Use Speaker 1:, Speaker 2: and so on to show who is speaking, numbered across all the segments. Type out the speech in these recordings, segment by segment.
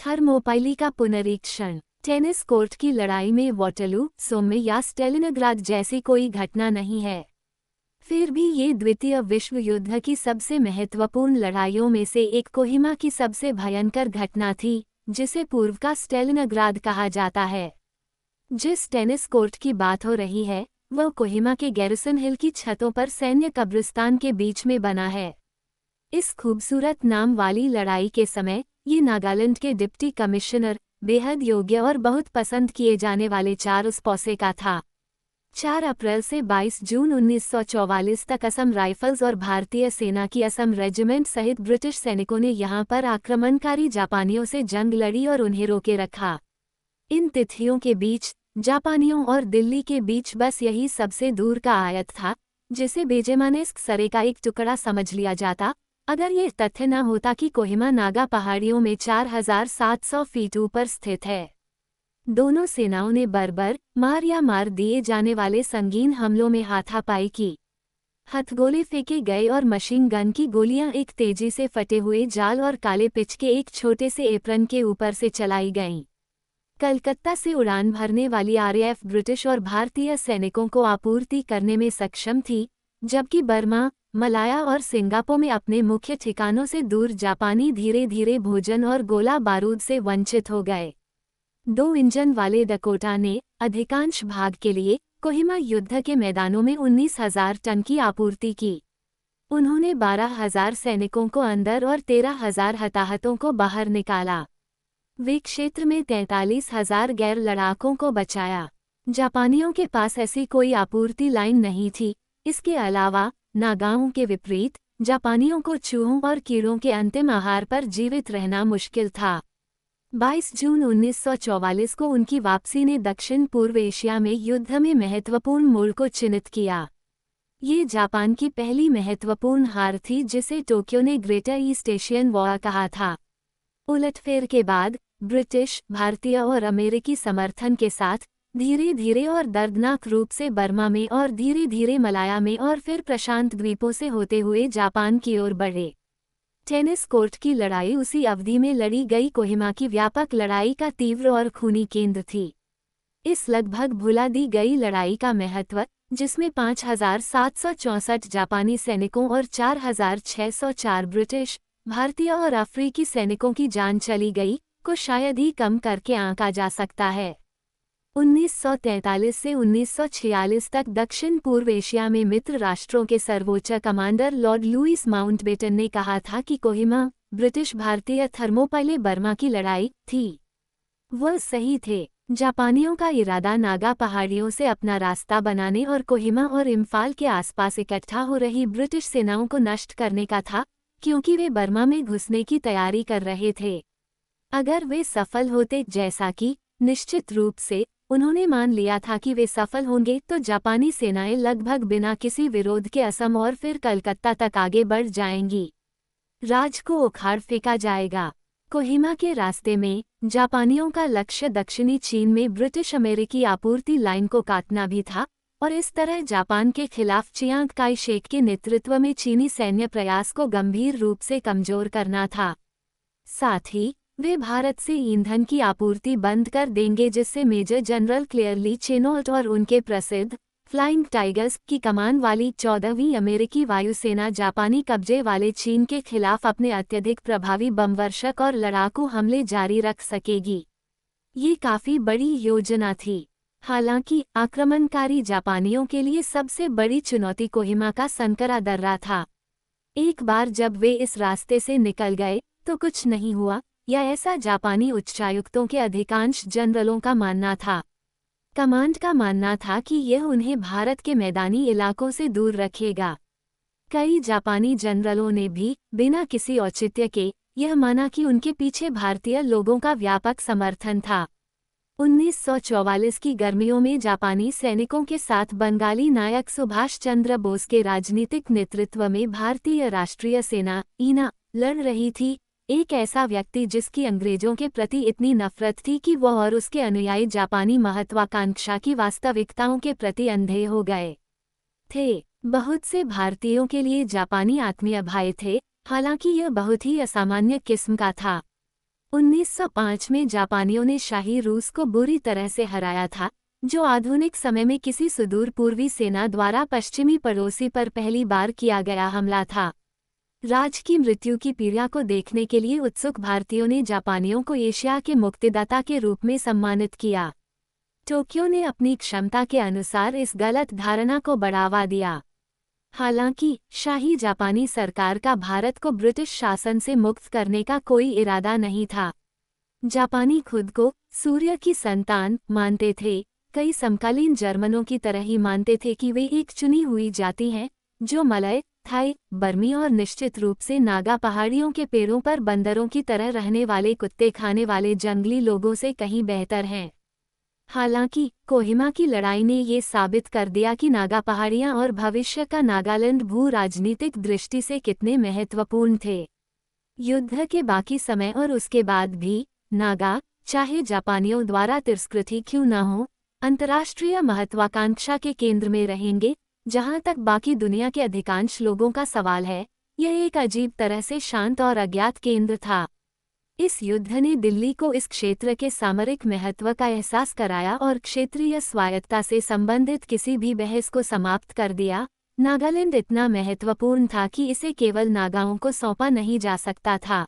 Speaker 1: थर्मोपाइली का पुनरीक्षण। Tennis court की लड़ाई में वाटरलू, सोmme या स्टेलिनग्राद जैसी कोई घटना नहीं है। फिर भी ये द्वितीय विश्व युद्ध की सबसे महत्वपूर्ण लड़ाइयों में से एक कोहिमा की सबसे भयंकर घटना थी, जिसे पूर्व का स्टेलिनग्राद कहा जाता है। जिस टेनिस कोर्ट की बात हो रही है, वह कोहिमा के गैरिसन हिल की छतों पर सैन्य कब्रिस्तान के बीच में बना है। इस खूबसूरत नाम वाली लड़ाई के समय ये नागालैंड के डिप्टी कमिश्नर, बेहद योग्य और बहुत पसंद किए जाने वाले चार्ल्स पोसे का था। 4 अप्रैल से 22 जून 1944 तक असम राइफल्स और भारतीय सेना की असम रेजिमेंट सहित ब्रिटिश सैनिकों ने यहां पर आक्रमणकारी जापानियों से जंग लड़ी और उन्हें रोके रखा। इन तिथियों के बीच जापानियों और दिल्ली के बीच बस यही सबसे दूर का आयत था, जिसे बेजेमानेस्क सरे का एक टुकड़ा समझ लिया जाता, अगर ये तथ्य न होता कि कोहिमा नागा पहाड़ियों में 4700 फीट ऊपर स्थित है। दोनों सेनाओं ने बर्बर मार या मार दिए जाने वाले संगीन हमलों में हाथापाई की। हथगोले फेंके गए और मशीन गन की गोलियां एक तेजी से फटे हुए जाल और काले पिच के एक छोटे से एप्रन के ऊपर से चलाई गईं। कलकत्ता से उड़ान भरने वाली आरएएफ ब्रिटिश और भारतीय सैनिकों को आपूर्ति करने में सक्षम थी, जबकि बर्मा, मलाया और सिंगापुर में अपने मुख्य ठिकानों से दूर जापानी धीरे धीरे भोजन और गोला बारूद से वंचित हो गए। 2 इंजन वाले डकोटा ने अधिकांश भाग के लिए कोहिमा युद्ध के मैदानों में 19,000 टन की आपूर्ति की। उन्होंने 12,000 सैनिकों को अंदर और 13,000 हताहतों को बाहर निकाला। वे क्षेत्र में 43,000 गैर लड़ाकों को बचाया। जापानियों के पास ऐसी कोई आपूर्ति लाइन नहीं थी। इसके अलावा नागाओं के विपरीत जापानियों को चूहों और कीड़ों के अंतिम आहार पर जीवित रहना मुश्किल था। 22 जून 1944 को उनकी वापसी ने दक्षिण पूर्व एशिया में युद्ध में महत्वपूर्ण मोड़ को चिन्हित किया। ये जापान की पहली महत्वपूर्ण हार थी, जिसे टोक्यो ने ग्रेटर ईस्ट एशियन वॉर कहा था। उलटफेर के बाद ब्रिटिश, भारतीय और अमेरिकी समर्थन के साथ धीरे धीरे और दर्दनाक रूप से बर्मा में और धीरे धीरे मलाया में और फिर प्रशांत द्वीपों से होते हुए जापान की ओर बढ़े। टेनिस कोर्ट की लड़ाई उसी अवधि में लड़ी गई कोहिमा की व्यापक लड़ाई का तीव्र और खूनी केंद्र थी। इस लगभग भुला दी गई लड़ाई का महत्व, जिसमें 5,764 जापानी सैनिकों और 4,604 ब्रिटिश, भारतीय और अफ्रीकी सैनिकों की जान चली गई, को शायद ही कम करके आंका जा सकता है। 1943 से 1946 तक दक्षिण पूर्व एशिया में मित्र राष्ट्रों के सर्वोच्च कमांडर लॉर्ड लुईस माउंटबेटन ने कहा था कि कोहिमा ब्रिटिश भारतीय थर्मोपाइले बर्मा की लड़ाई थी। वह सही थे। जापानियों का इरादा नागा पहाड़ियों से अपना रास्ता बनाने और कोहिमा और इम्फाल के आसपास इकट्ठा हो रही ब्रिटिश सेनाओं को नष्ट करने का था, क्योंकि वे बर्मा में घुसने की तैयारी कर रहे थे। अगर वे सफल होते, जैसा कि निश्चित रूप से उन्होंने मान लिया था कि वे सफल होंगे, तो जापानी सेनाएं लगभग बिना किसी विरोध के असम और फिर कलकत्ता तक आगे बढ़ जाएंगी। राज को उखाड़ फेंका जाएगा। कोहिमा के रास्ते में जापानियों का लक्ष्य दक्षिणी चीन में ब्रिटिश अमेरिकी आपूर्ति लाइन को काटना भी था, और इस तरह जापान के खिलाफ चियांग काई शेक के नेतृत्व में चीनी सैन्य प्रयास को गंभीर रूप से कमजोर करना था। साथ ही वे भारत से ईंधन की आपूर्ति बंद कर देंगे, जिससे मेजर जनरल क्लियरली चेनॉल्ट और उनके प्रसिद्ध फ्लाइंग टाइगर्स की कमान वाली 14वीं अमेरिकी वायुसेना जापानी कब्जे वाले चीन के खिलाफ अपने अत्यधिक प्रभावी बमवर्षक और लड़ाकू हमले जारी रख सकेगी। ये काफी बड़ी योजना थी। हालांकि आक्रमणकारी जापानियों के लिए सबसे बड़ी चुनौती कोहिमा का संकरा दर्रा था। एक बार जब वे इस रास्ते से निकल गए तो कुछ नहीं हुआ, या ऐसा जापानी उच्चायुक्तों के अधिकांश जनरलों का मानना था। कमांड का मानना था कि यह उन्हें भारत के मैदानी इलाकों से दूर रखेगा। कई जापानी जनरलों ने भी बिना किसी औचित्य के यह माना कि उनके पीछे भारतीय लोगों का व्यापक समर्थन था। 1944 की गर्मियों में जापानी सैनिकों के साथ बंगाली नायक सुभाष चंद्र बोस के राजनीतिक नेतृत्व में भारतीय राष्ट्रीय सेना ईना लड़ रही थी। एक ऐसा व्यक्ति जिसकी अंग्रेजों के प्रति इतनी नफरत थी कि वह और उसके अनुयायी जापानी महत्वाकांक्षा की वास्तविकताओं के प्रति अंधे हो गए थे। बहुत से भारतीयों के लिए जापानी आत्मीय भय थे, हालांकि यह बहुत ही असामान्य किस्म का था। 1905 में जापानियों ने शाही रूस को बुरी तरह से हराया था, जो आधुनिक समय में किसी सुदूर पूर्वी सेना द्वारा पश्चिमी पड़ोसी पर पहली बार किया गया हमला था। राज की मृत्यु की पीड़ा को देखने के लिए उत्सुक भारतीयों ने जापानियों को एशिया के मुक्तिदाता के रूप में सम्मानित किया। टोक्यो ने अपनी क्षमता के अनुसार इस गलत धारणा को बढ़ावा दिया। हालांकि शाही जापानी सरकार का भारत को ब्रिटिश शासन से मुक्त करने का कोई इरादा नहीं था। जापानी खुद को सूर्य की संतान मानते थे। कई समकालीन जर्मनों की तरह ही मानते थे कि वे एक चुनी हुई जाति हैं, जो मलय, थाई, बर्मी और निश्चित रूप से नागा पहाड़ियों के पेड़ों पर बंदरों की तरह रहने वाले कुत्ते खाने वाले जंगली लोगों से कहीं बेहतर हैं। हालांकि कोहिमा की लड़ाई ने ये साबित कर दिया कि नागा पहाड़ियां और भविष्य का नागालैंड भू राजनीतिक दृष्टि से कितने महत्वपूर्ण थे। युद्ध के बाकी समय और उसके बाद भी नागा, चाहे जापानियों द्वारा तिरस्कृत ही क्यों न हो, अंतर्राष्ट्रीय महत्वाकांक्षा के केंद्र में रहेंगे। जहां तक बाकी दुनिया के अधिकांश लोगों का सवाल है, यह एक अजीब तरह से शांत और अज्ञात केंद्र था। इस युद्ध ने दिल्ली को इस क्षेत्र के सामरिक महत्व का एहसास कराया और क्षेत्रीय स्वायत्तता से संबंधित किसी भी बहस को समाप्त कर दिया। नागालैंड इतना महत्वपूर्ण था कि इसे केवल नागाओं को सौंपा नहीं जा सकता था।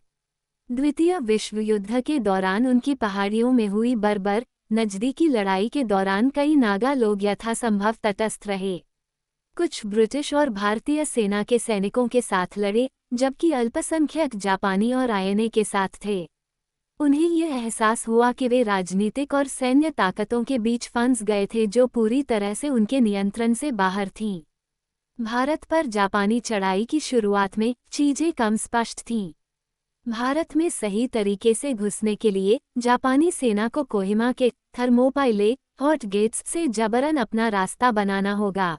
Speaker 1: द्वितीय विश्व युद्ध के दौरान उनकी पहाड़ियों में हुई बर्बर नजदीकी लड़ाई के दौरान कई नागा लोग यथासंभव तटस्थ रहे। कुछ ब्रिटिश और भारतीय सेना के सैनिकों के साथ लड़े, जबकि अल्पसंख्यक जापानी और आयने के साथ थे। उन्हें यह एहसास हुआ कि वे राजनीतिक और सैन्य ताकतों के बीच फंस गए थे जो पूरी तरह से उनके नियंत्रण से बाहर थीं। भारत पर जापानी चढ़ाई की शुरुआत में चीजें कम स्पष्ट थीं। भारत में सही तरीके से घुसने के लिए जापानी सेना को कोहिमा के थर्मोपाइले हॉट गेट्स से जबरन अपना रास्ता बनाना होगा।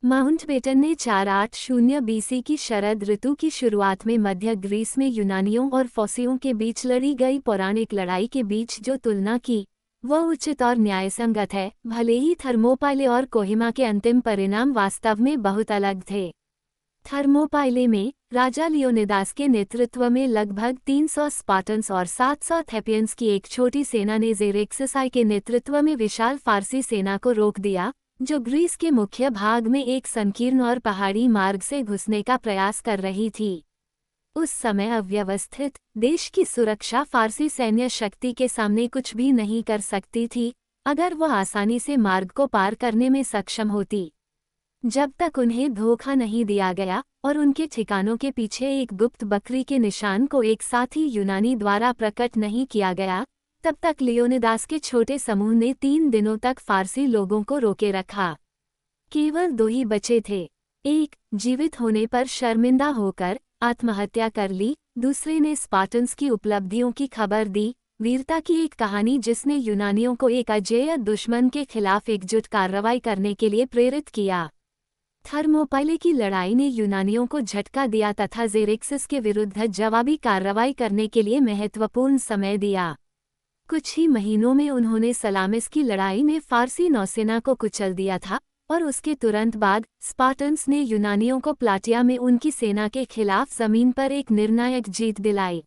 Speaker 1: माउंटबेटन ने 480 बीसी की शरद ऋतु की शुरुआत में मध्य ग्रीस में यूनानियों और फॉसियों के बीच लड़ी गई पौराणिक लड़ाई के बीच जो तुलना की, वह उचित और न्यायसंगत है, भले ही थर्मोपाइले और कोहिमा के अंतिम परिणाम वास्तव में बहुत अलग थे। थर्मोपाइले में राजा लियोनिदास के नेतृत्व में लगभग 300 स्पार्टन्स और 700 थेपियंस की एक छोटी सेना ने जेरेक्सिस के नेतृत्व में विशाल फारसी सेना को रोक दिया, जो ग्रीस के मुख्य भाग में एक संकीर्ण और पहाड़ी मार्ग से घुसने का प्रयास कर रही थी। उस समय अव्यवस्थित देश की सुरक्षा फारसी सैन्य शक्ति के सामने कुछ भी नहीं कर सकती थी, अगर वह आसानी से मार्ग को पार करने में सक्षम होती। जब तक उन्हें धोखा नहीं दिया गया और उनके ठिकानों के पीछे एक गुप्त बकरी के निशान को एक साथी यूनानी द्वारा प्रकट नहीं किया गया, तब तक लियोनिदास के छोटे समूह ने 3 दिनों तक फारसी लोगों को रोके रखा। केवल 2 ही बचे थे। एक, जीवित होने पर शर्मिंदा होकर आत्महत्या कर ली, दूसरे ने स्पार्टन्स की उपलब्धियों की खबर दी, वीरता की एक कहानी जिसने यूनानियों को एक अजेय दुश्मन के खिलाफ एकजुट कार्रवाई करने के लिए प्रेरित किया। थर्मोपाइले की लड़ाई ने यूनानियों को झटका दिया तथा जेरेक्सिस के विरुद्ध जवाबी कार्रवाई करने के लिए महत्वपूर्ण समय दिया। कुछ ही महीनों में उन्होंने सलामिस की लड़ाई में फारसी नौसेना को कुचल दिया था और उसके तुरंत बाद स्पार्टन्स ने यूनानियों को प्लाटिया में उनकी सेना के खिलाफ जमीन पर एक निर्णायक जीत दिलाई।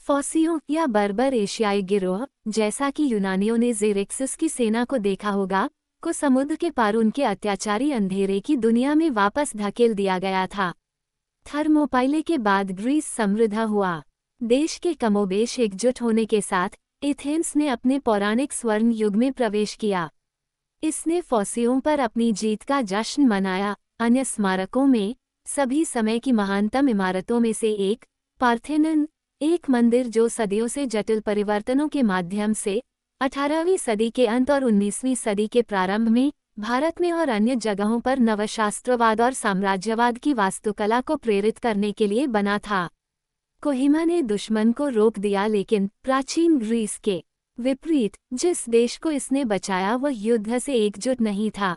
Speaker 1: फॉसियों या बर्बर एशियाई गिरोह, जैसा कि यूनानियों ने जेरेक्सिस की सेना को देखा होगा, को समुद्र के पार उनके अत्याचारी अंधेरे की दुनिया में वापस धकेल दिया गया था। थर्मोपाइले के बाद ग्रीस समृद्ध हुआ। देश के कमोबेश एकजुट होने के साथ एथेंस ने अपने पौराणिक स्वर्ण युग में प्रवेश किया। इसने फॉसियों पर अपनी जीत का जश्न मनाया। अन्य स्मारकों में सभी समय की महानतम इमारतों में से एक, पार्थेनन, एक मंदिर जो सदियों से जटिल परिवर्तनों के माध्यम से 18वीं सदी के अंत और 19वीं सदी के प्रारंभ में भारत में और अन्य जगहों पर नवशास्त्रवाद और साम्राज्यवाद की वास्तुकला को प्रेरित करने के लिए बना था। कोहिमा ने दुश्मन को रोक दिया, लेकिन प्राचीन ग्रीस के विपरीत जिस देश को इसने बचाया वह युद्ध से एकजुट नहीं था।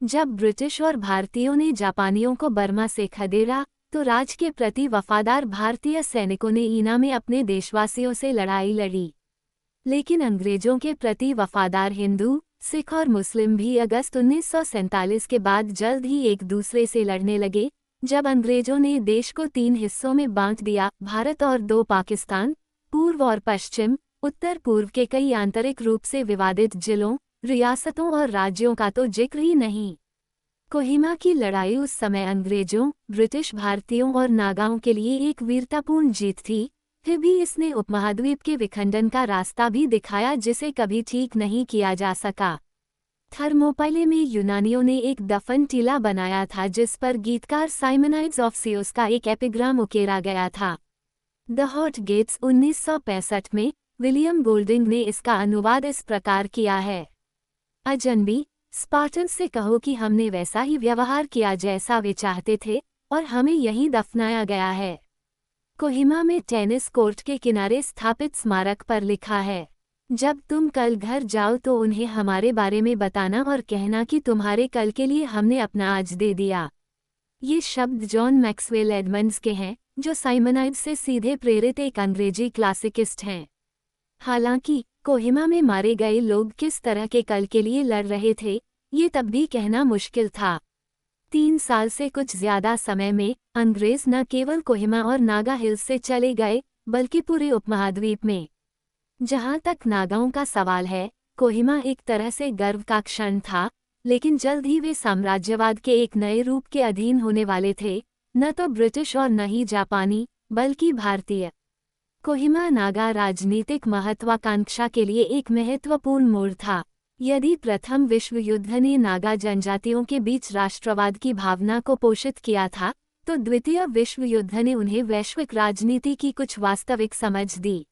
Speaker 1: जब ब्रिटिश और भारतीयों ने जापानियों को बर्मा से खदेड़ा, तो राज के प्रति वफादार भारतीय सैनिकों ने ईना में अपने देशवासियों से लड़ाई लड़ी। लेकिन अंग्रेजों के प्रति वफादार हिंदू, सिख और मुस्लिम भी अगस्त 1947 के बाद जल्द ही एक दूसरे से लड़ने लगे। जब अंग्रेजों ने देश को 3 हिस्सों में बांट दिया, भारत और 2 पाकिस्तान, पूर्व और पश्चिम, उत्तर पूर्व के कई आंतरिक रूप से विवादित जिलों, रियासतों और राज्यों का तो जिक्र ही नहीं। कोहिमा की लड़ाई उस समय अंग्रेजों, ब्रिटिश भारतीयों और नागाओं के लिए एक वीरतापूर्ण जीत थी, फिर भी इसने उपमहाद्वीप के विखंडन का रास्ता भी दिखाया जिसे कभी ठीक नहीं किया जा सका। थर्मोपाइले में यूनानियों ने एक दफन टीला बनाया था जिस पर गीतकार साइमनाइड्स ऑफ सियोस का एक एपिग्राम उकेरा गया था। द हॉट गेट्स 1965 में विलियम गोल्डिंग ने इसका अनुवाद इस प्रकार किया है। अजनबी, स्पार्टन्स से कहो कि हमने वैसा ही व्यवहार किया जैसा वे चाहते थे और हमें यहीं दफनाया गया है। कोहिमा में टेनिस कोर्ट के किनारे स्थापित स्मारक पर लिखा है, जब तुम कल घर जाओ तो उन्हें हमारे बारे में बताना और कहना कि तुम्हारे कल के लिए हमने अपना आज दे दिया। ये शब्द जॉन मैक्सवेल एडमंड्स के हैं, जो साइमनाइड्स से सीधे प्रेरित एक अंग्रेजी क्लासिकिस्ट हैं। हालांकि कोहिमा में मारे गए लोग किस तरह के कल के लिए लड़ रहे थे, ये तब भी कहना मुश्किल था। 3 साल से कुछ ज्यादा समय में अंग्रेज न केवल कोहिमा और नागा हिल्स से चले गए, बल्कि पूरे उपमहाद्वीप में। जहां तक नागाओं का सवाल है, कोहिमा एक तरह से गर्व का क्षण था, लेकिन जल्द ही वे साम्राज्यवाद के एक नए रूप के अधीन होने वाले थे, न तो ब्रिटिश और न ही जापानी, बल्कि भारतीय। कोहिमा नागा राजनीतिक महत्वाकांक्षा के लिए एक महत्वपूर्ण मोड़ था। यदि प्रथम विश्व युद्ध ने नागा जनजातियों के बीच राष्ट्रवाद की भावना को पोषित किया था, तो द्वितीय विश्व युद्ध ने उन्हें वैश्विक राजनीति की कुछ वास्तविक समझ दी।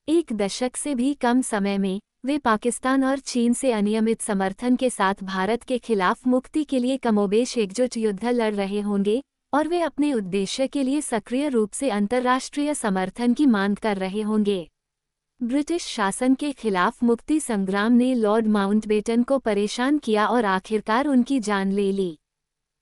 Speaker 1: 1 दशक से भी कम समय में वे पाकिस्तान और चीन से अनियमित समर्थन के साथ भारत के खिलाफ मुक्ति के लिए कमोबेश एकजुट युद्ध लड़ रहे होंगे और वे अपने उद्देश्य के लिए सक्रिय रूप से अंतर्राष्ट्रीय समर्थन की मांग कर रहे होंगे। ब्रिटिश शासन के खिलाफ मुक्ति संग्राम ने लॉर्ड माउंटबेटन को परेशान किया और आखिरकार उनकी जान ले ली।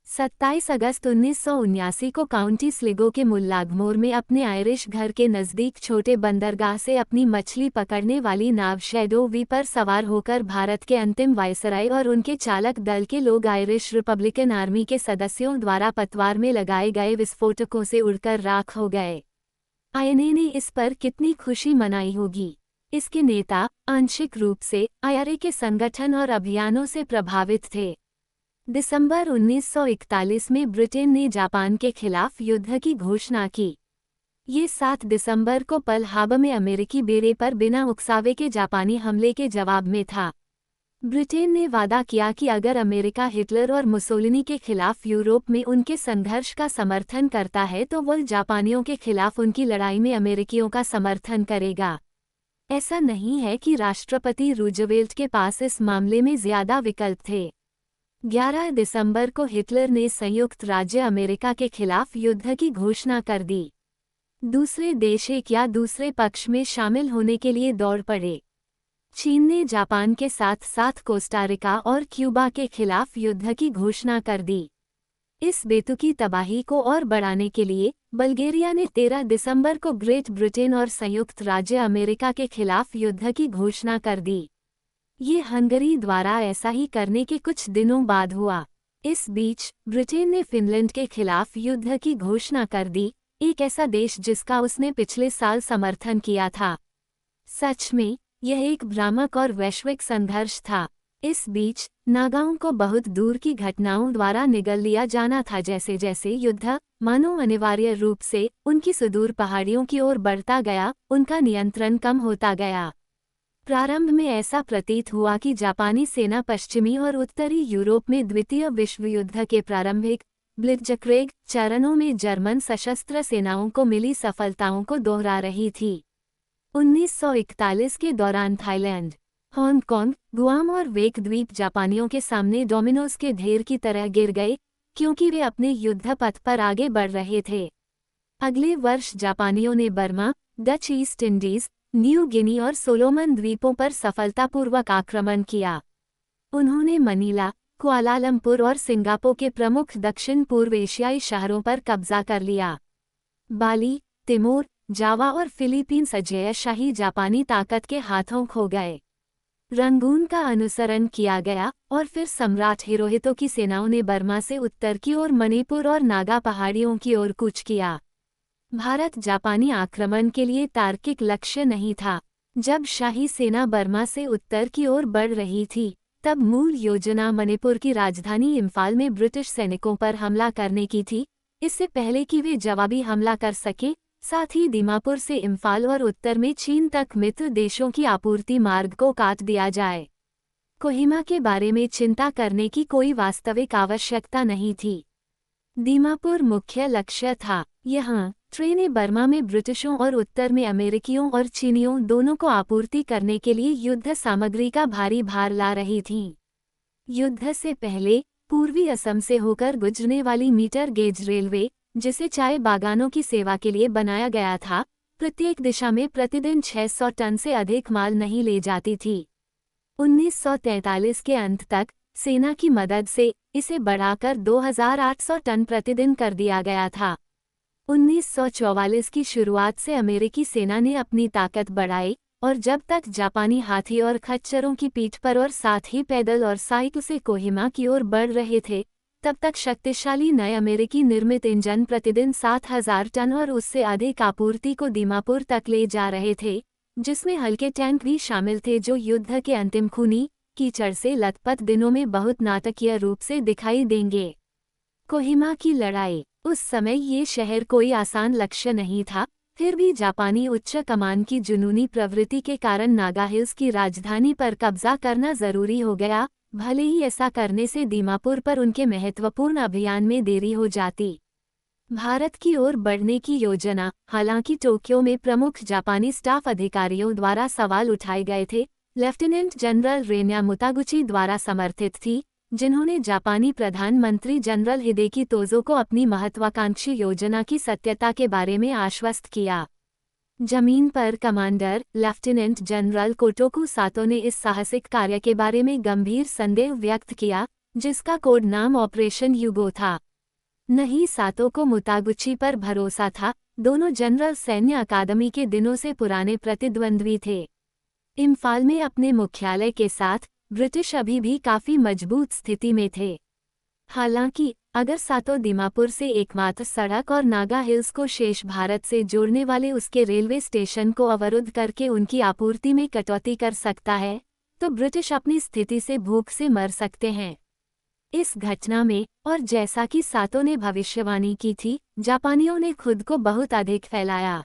Speaker 1: 27 अगस्त 1979 को काउंटी स्लिगो के मुल्लागमोर में अपने आयरिश घर के नज़दीक छोटे बंदरगाह से अपनी मछली पकड़ने वाली नाव शैडो वी पर सवार होकर भारत के अंतिम वायसराय और उनके चालक दल के लोग आयरिश रिपब्लिकन आर्मी के सदस्यों द्वारा पतवार में लगाए गए विस्फोटकों से उड़कर राख हो गए। आईएनए ने इस पर कितनी खुशी मनाई होगी। इसके नेता आंशिक रूप से आईआरए के संगठन और अभियानों से प्रभावित थे। दिसंबर 1941 में ब्रिटेन ने जापान के खिलाफ युद्ध की घोषणा की। ये 7 दिसंबर को पर्ल हार्बर में अमेरिकी बेड़े पर बिना उकसावे के जापानी हमले के जवाब में था। ब्रिटेन ने वादा किया कि अगर अमेरिका हिटलर और मुसोलिनी के खिलाफ यूरोप में उनके संघर्ष का समर्थन करता है तो वह जापानियों के खिलाफ उनकी लड़ाई में अमेरिकियों का समर्थन करेगा। ऐसा नहीं है कि राष्ट्रपति रूजवेल्ट के पास इस मामले में ज्यादा विकल्प थे। 11 दिसंबर को हिटलर ने संयुक्त राज्य अमेरिका के खिलाफ युद्ध की घोषणा कर दी। दूसरे देश एक या दूसरे पक्ष में शामिल होने के लिए दौड़ पड़े। चीन ने जापान के साथ साथ कोस्टारिका और क्यूबा के खिलाफ युद्ध की घोषणा कर दी। इस बेतुकी तबाही को और बढ़ाने के लिए बल्गेरिया ने 13 दिसंबर को ग्रेट ब्रिटेन और संयुक्त राज्य अमेरिका के खिलाफ युद्ध की घोषणा कर दी। ये हंगरी द्वारा ऐसा ही करने के कुछ दिनों बाद हुआ। इस बीच ब्रिटेन ने फिनलैंड के खिलाफ युद्ध की घोषणा कर दी, एक ऐसा देश जिसका उसने पिछले साल समर्थन किया था। सच में यह एक भ्रामक और वैश्विक संघर्ष था। इस बीच नागाओं को बहुत दूर की घटनाओं द्वारा निगल लिया जाना था। जैसे जैसे युद्ध मानो अनिवार्य रूप से उनकी सुदूर पहाड़ियों की ओर बढ़ता गया, उनका नियंत्रण कम होता गया। प्रारंभ में ऐसा प्रतीत हुआ कि जापानी सेना पश्चिमी और उत्तरी यूरोप में द्वितीय विश्व युद्ध के प्रारंभिक ब्लिट्जक्रेग चरणों में जर्मन सशस्त्र सेनाओं को मिली सफलताओं को दोहरा रही थी। 1941 के दौरान थाईलैंड, हांगकांग, गुआम और वेक द्वीप जापानियों के सामने डोमिनोज के ढेर की तरह गिर गए, क्योंकि वे अपने युद्ध पथ पर आगे बढ़ रहे थे। अगले वर्ष जापानियों ने Burma, Dutch east Indies, New Guinea और सोलोमन द्वीपों पर सफलतापूर्वक आक्रमण किया। उन्होंने मनीला, कुआलालंपुर और सिंगापुर के प्रमुख दक्षिण पूर्व एशियाई शहरों पर कब्जा कर लिया। बाली, तिमोर, जावा और फिलीपींस अजेयशाही जापानी ताकत के हाथों खो गए। रंगून का अनुसरण किया गया और फिर सम्राट हिरोहितो की सेनाओं ने बर्मा से उत्तर की ओर मणिपुर और नागा पहाड़ियों की ओर कूच किया। भारत जापानी आक्रमण के लिए तार्किक लक्ष्य नहीं था। जब शाही सेना बर्मा से उत्तर की ओर बढ़ रही थी, तब मूल योजना मणिपुर की राजधानी इम्फाल में ब्रिटिश सैनिकों पर हमला करने की थी, इससे पहले कि वे जवाबी हमला कर सके। साथ ही दीमापुर से इम्फाल और उत्तर में चीन तक मित्र देशों की आपूर्ति मार्ग को काट दिया जाए। कोहिमा के बारे में चिंता करने की कोई वास्तविक आवश्यकता नहीं थी। दीमापुर मुख्य लक्ष्य था। यहाँ ट्रेनें बर्मा में ब्रिटिशों और उत्तर में अमेरिकियों और चीनियों दोनों को आपूर्ति करने के लिए युद्ध सामग्री का भारी भार ला रही थीं। युद्ध से पहले पूर्वी असम से होकर गुजरने वाली मीटर गेज रेलवे, जिसे चाय बागानों की सेवा के लिए बनाया गया था, प्रत्येक दिशा में प्रतिदिन 600 टन से अधिक माल नहीं ले जाती थी। 1943 के अंत तक सेना की मदद से इसे बढ़ाकर 2800 टन प्रतिदिन कर दिया गया था। 1944 की शुरुआत से अमेरिकी सेना ने अपनी ताकत बढ़ाई, और जब तक जापानी हाथी और खच्चरों की पीठ पर और साथ ही पैदल और साइकिल से कोहिमा की ओर बढ़ रहे थे, तब तक शक्तिशाली नए अमेरिकी निर्मित इंजन प्रतिदिन 7000 टन और उससे अधिक आपूर्ति को दीमापुर तक ले जा रहे थे, जिसमें हल्के टैंक भी शामिल थे जो युद्ध के अंतिम खूनी कीचड़ से लथपथ दिनों में बहुत नाटकीय रूप से दिखाई देंगे। कोहिमा की लड़ाई। उस समय ये शहर कोई आसान लक्ष्य नहीं था, फिर भी जापानी उच्च कमान की जुनूनी प्रवृत्ति के कारण नागा हिल्स की राजधानी पर कब्जा करना जरूरी हो गया, भले ही ऐसा करने से दीमापुर पर उनके महत्वपूर्ण अभियान में देरी हो जाती। भारत की ओर बढ़ने की योजना, हालांकि टोक्यो में प्रमुख जापानी स्टाफ अधिकारियों द्वारा सवाल उठाए गए थे, लेफ्टिनेंट जनरल रेन्या मुतागुची द्वारा समर्थित थी, जिन्होंने जापानी प्रधानमंत्री जनरल हिदेकी तोजो को अपनी महत्वाकांक्षी योजना की सत्यता के बारे में आश्वस्त किया। जमीन पर कमांडर लेफ्टिनेंट जनरल कोटोकू सातो ने इस साहसिक कार्य के बारे में गंभीर संदेह व्यक्त किया, जिसका कोड नाम ऑपरेशन युगो था। नहीं, सातो को मुतागुची पर भरोसा था। दोनों जनरल सैन्य अकादमी के दिनों से पुराने प्रतिद्वंद्वी थे। इम्फाल में अपने मुख्यालय के साथ ब्रिटिश अभी भी काफी मजबूत स्थिति में थे। हालांकि अगर सातो दीमापुर से एकमात्र सड़क और नागा हिल्स को शेष भारत से जोड़ने वाले उसके रेलवे स्टेशन को अवरुद्ध करके उनकी आपूर्ति में कटौती कर सकता है, तो ब्रिटिश अपनी स्थिति से भूख से मर सकते हैं। इस घटना में, और जैसा कि सातो ने भविष्यवाणी की थी, जापानियों ने खुद को बहुत अधिक फैलाया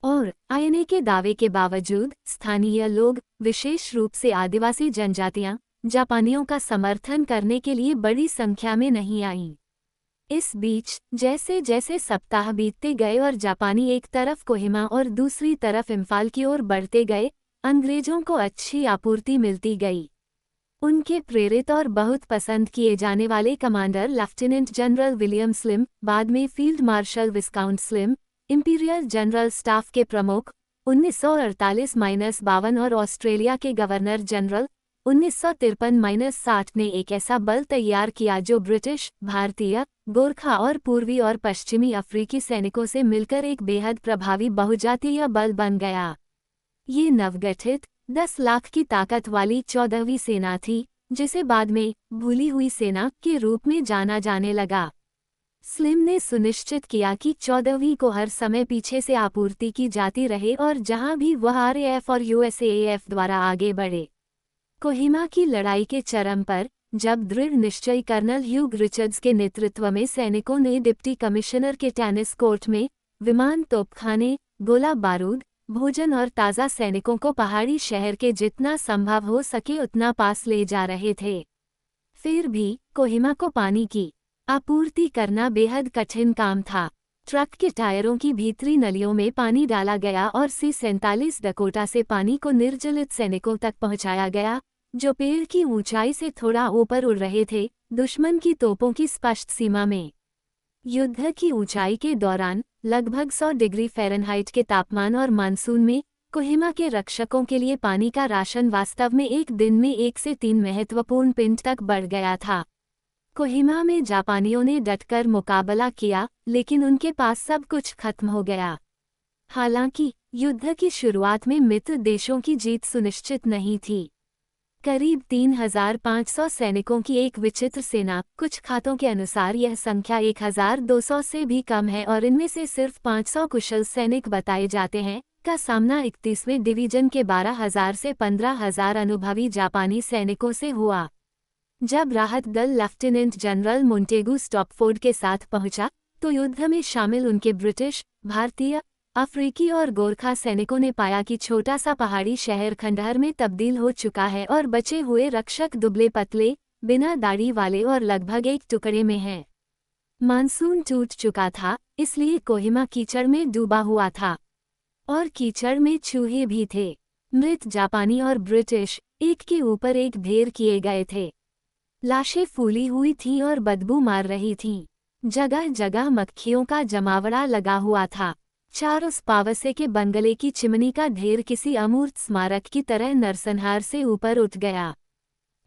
Speaker 1: और आईएनए के दावे के बावजूद स्थानीय लोग, विशेष रूप से आदिवासी जनजातियां, जापानियों का समर्थन करने के लिए बड़ी संख्या में नहीं आईं। इस बीच जैसे जैसे सप्ताह बीतते गए और जापानी एक तरफ कोहिमा और दूसरी तरफ इम्फाल की ओर बढ़ते गए, अंग्रेजों को अच्छी आपूर्ति मिलती गई। उनके प्रेरित और बहुत पसंद किए जाने वाले commander lieutenant general William slim, बाद में फील्ड मार्शल विस्काउंट स्लिम, इंपीरियल जनरल स्टाफ के प्रमुख 1948-52 और ऑस्ट्रेलिया के गवर्नर जनरल 1953-60 ने एक ऐसा बल तैयार किया जो ब्रिटिश, भारतीय, गोरखा और पूर्वी और पश्चिमी अफ्रीकी सैनिकों से मिलकर एक बेहद प्रभावी बहुजातीय बल बन गया। ये नवगठित 10 लाख की ताकत वाली 14वीं सेना थी, जिसे बाद में भूली हुई सेना के रूप में जाना जाने लगा। स्लिम ने सुनिश्चित किया कि 14वीं को हर समय पीछे से आपूर्ति की जाती रहे और जहां भी वह आरएएफ और यूएसएएफ द्वारा आगे बढ़े। कोहिमा की लड़ाई के चरम पर, जब दृढ़ निश्चयी कर्नल ह्यूग रिचर्ड्स के नेतृत्व में सैनिकों ने डिप्टी कमिश्नर के टेनिस कोर्ट में विमान, तोपखाने, गोला बारूद, भोजन और ताज़ा सैनिकों को पहाड़ी शहर के जितना संभव हो सके उतना पास ले जा रहे थे, फिर भी कोहिमा को पानी की आपूर्ति करना बेहद कठिन काम था। ट्रक के टायरों की भीतरी नलियों में पानी डाला गया और C-47 डकोटा से पानी को निर्जलित सैनिकों तक पहुंचाया गया, जो पेड़ की ऊंचाई से थोड़ा ऊपर उड़ रहे थे, दुश्मन की तोपों की स्पष्ट सीमा में। युद्ध की ऊंचाई के दौरान लगभग 100 डिग्री फ़ारेनहाइट के तापमान और मानसून में कोहिमा के रक्षकों के लिए पानी का राशन वास्तव में एक दिन में 1 से 3 महत्वपूर्ण पिंड तक बढ़ गया था। कोहिमा में जापानियों ने डटकर मुकाबला किया, लेकिन उनके पास सब कुछ खत्म हो गया। हालांकि युद्ध की शुरुआत में मित्र देशों की जीत सुनिश्चित नहीं थी। करीब 3,500 सैनिकों की एक विचित्र सेना। कुछ खातों के अनुसार यह संख्या 1,200 से भी कम है और इनमें से सिर्फ 500 कुशल सैनिक बताए जाते हैं, का सामना 31वें डिवीजन के 12,000 से 15,000 अनुभवी जापानी सैनिकों से हुआ। जब राहत दल लेफ्टिनेंट जनरल मोंटेगू स्टॉपफोर्ड के साथ पहुंचा, तो युद्ध में शामिल उनके ब्रिटिश, भारतीय, अफ्रीकी और गोरखा सैनिकों ने पाया कि छोटा सा पहाड़ी शहर खंडहर में तब्दील हो चुका है और बचे हुए रक्षक दुबले पतले, बिना दाढ़ी वाले और लगभग एक टुकड़े में हैं। मानसून टूट चुका था, इसलिए कोहिमा कीचड़ में डूबा हुआ था और कीचड़ में चूहे भी थे। मृत जापानी और ब्रिटिश एक के ऊपर एक ढेर किए गए थे। लाशें फूली हुई थीं और बदबू मार रही थीं। जगह जगह मक्खियों का जमावड़ा लगा हुआ था। चारों पावसे के बंगले की चिमनी का ढेर किसी अमूर्त स्मारक की तरह नरसंहार से ऊपर उठ गया।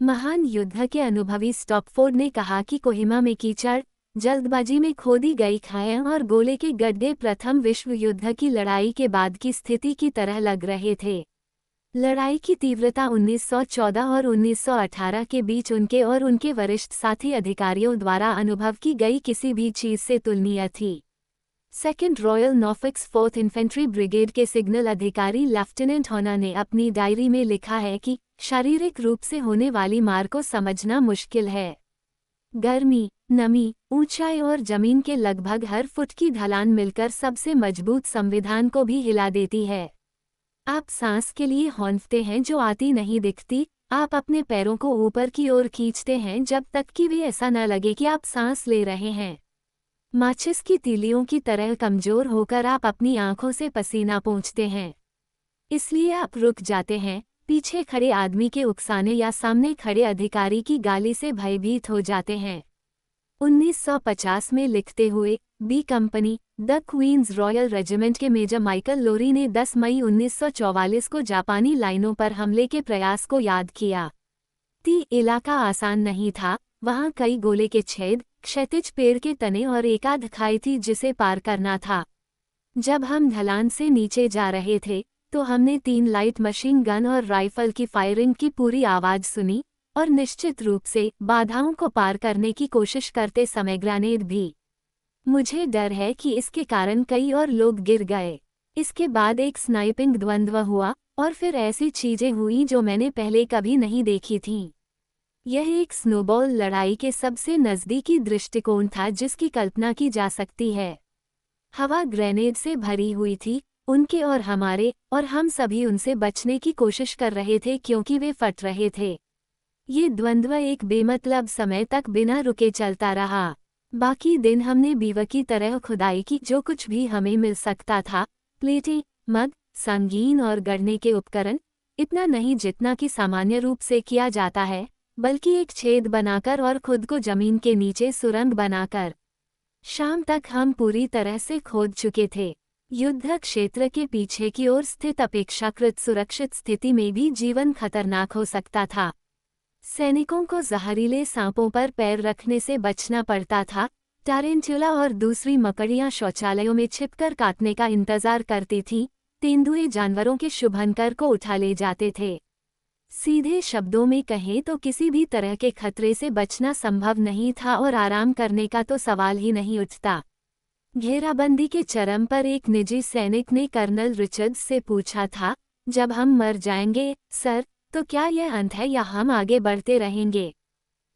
Speaker 1: महान युद्ध के अनुभवी स्टॉपफोर्ड ने कहा कि कोहिमा में कीचड़, जल्दबाजी में खोदी गई खाएं और गोले के गड्ढे प्रथम विश्व युद्ध की लड़ाई के बाद की स्थिति की तरह लग रहे थे। लड़ाई की तीव्रता 1914 और 1918 के बीच उनके और उनके वरिष्ठ साथी अधिकारियों द्वारा अनुभव की गई किसी भी चीज से तुलनीय थी। Second Royal Norfolks 4th infantry brigade के सिग्नल अधिकारी लेफ्टिनेंट होना ने अपनी डायरी में लिखा है कि शारीरिक रूप से होने वाली मार को समझना मुश्किल है। गर्मी, नमी, ऊंचाई और जमीन के लगभग हर फुट की ढलान मिलकर सबसे मजबूत संविधान को भी हिला देती है। आप सांस के लिए हौंफते हैं जो आती नहीं दिखती। आप अपने पैरों को ऊपर की ओर खींचते हैं जब तक कि वे ऐसा न लगे कि आप सांस ले रहे हैं। माचिस की तीलियों की तरह कमजोर होकर आप अपनी आंखों से पसीना पोंछते हैं। इसलिए आप रुक जाते हैं, पीछे खड़े आदमी के उकसाने या सामने खड़े अधिकारी की गाली से भयभीत हो जाते हैं। 1950 में लिखते हुए B company, the Queen's Royal Regiment के मेजर माइकल लोरी ने 10 मई 1944 को जापानी लाइनों पर हमले के प्रयास को याद किया। इलाका आसान नहीं था, वहां कई गोले के छेद, क्षैतिज पेड़ के तने और एकाध खाई थी जिसे पार करना था। जब हम ढलान से नीचे जा रहे थे, तो हमने 3 लाइट मशीन गन और राइफल की फायरिंग की पूरी आवाज सुनी और निश्चित रूप से बाधाओं को पार करने की कोशिश करते समय ग्रेनेड भी। मुझे डर है कि इसके कारण कई और लोग गिर गए। इसके बाद एक स्नाइपिंग द्वंद्व हुआ और फिर ऐसी चीजें हुई जो मैंने पहले कभी नहीं देखी थीं। यह एक स्नोबॉल लड़ाई के सबसे नज़दीकी दृष्टिकोण था जिसकी कल्पना की जा सकती है। हवा ग्रेनेड से भरी हुई थी, उनके और हमारे, और हम सभी उनसे बचने की कोशिश कर रहे थे क्योंकि वे फट रहे थे। ये द्वंद्व एक बेमतलब समय तक बिना रुके चलता रहा। बाकी दिन हमने बीव की तरह खुदाई की, जो कुछ भी हमें मिल सकता था, प्लेटें, मग, संगीन और गढ़ने के उपकरण, इतना नहीं जितना कि सामान्य रूप से किया जाता है, बल्कि एक छेद बनाकर और खुद को जमीन के नीचे सुरंग बनाकर। शाम तक हम पूरी तरह से खोद चुके थे। युद्ध क्षेत्र के पीछे की ओर स्थित अपेक्षाकृत सुरक्षित स्थिति में भी जीवन खतरनाक हो सकता था। सैनिकों को जहरीले सांपों पर पैर रखने से बचना पड़ता था। टारेंटुला और दूसरी मकड़ियां शौचालयों में छिपकर काटने का इंतजार करती थीं। तेंदुए जानवरों के शुभंकर को उठा ले जाते थे। सीधे शब्दों में कहें तो किसी भी तरह के खतरे से बचना संभव नहीं था और आराम करने का तो सवाल ही नहीं उठता। घेराबंदी के चरम पर एक निजी सैनिक ने कर्नल रिचर्ड्स से पूछा था, जब हम मर जाएंगे, सर, तो क्या यह अंत है या हम आगे बढ़ते रहेंगे?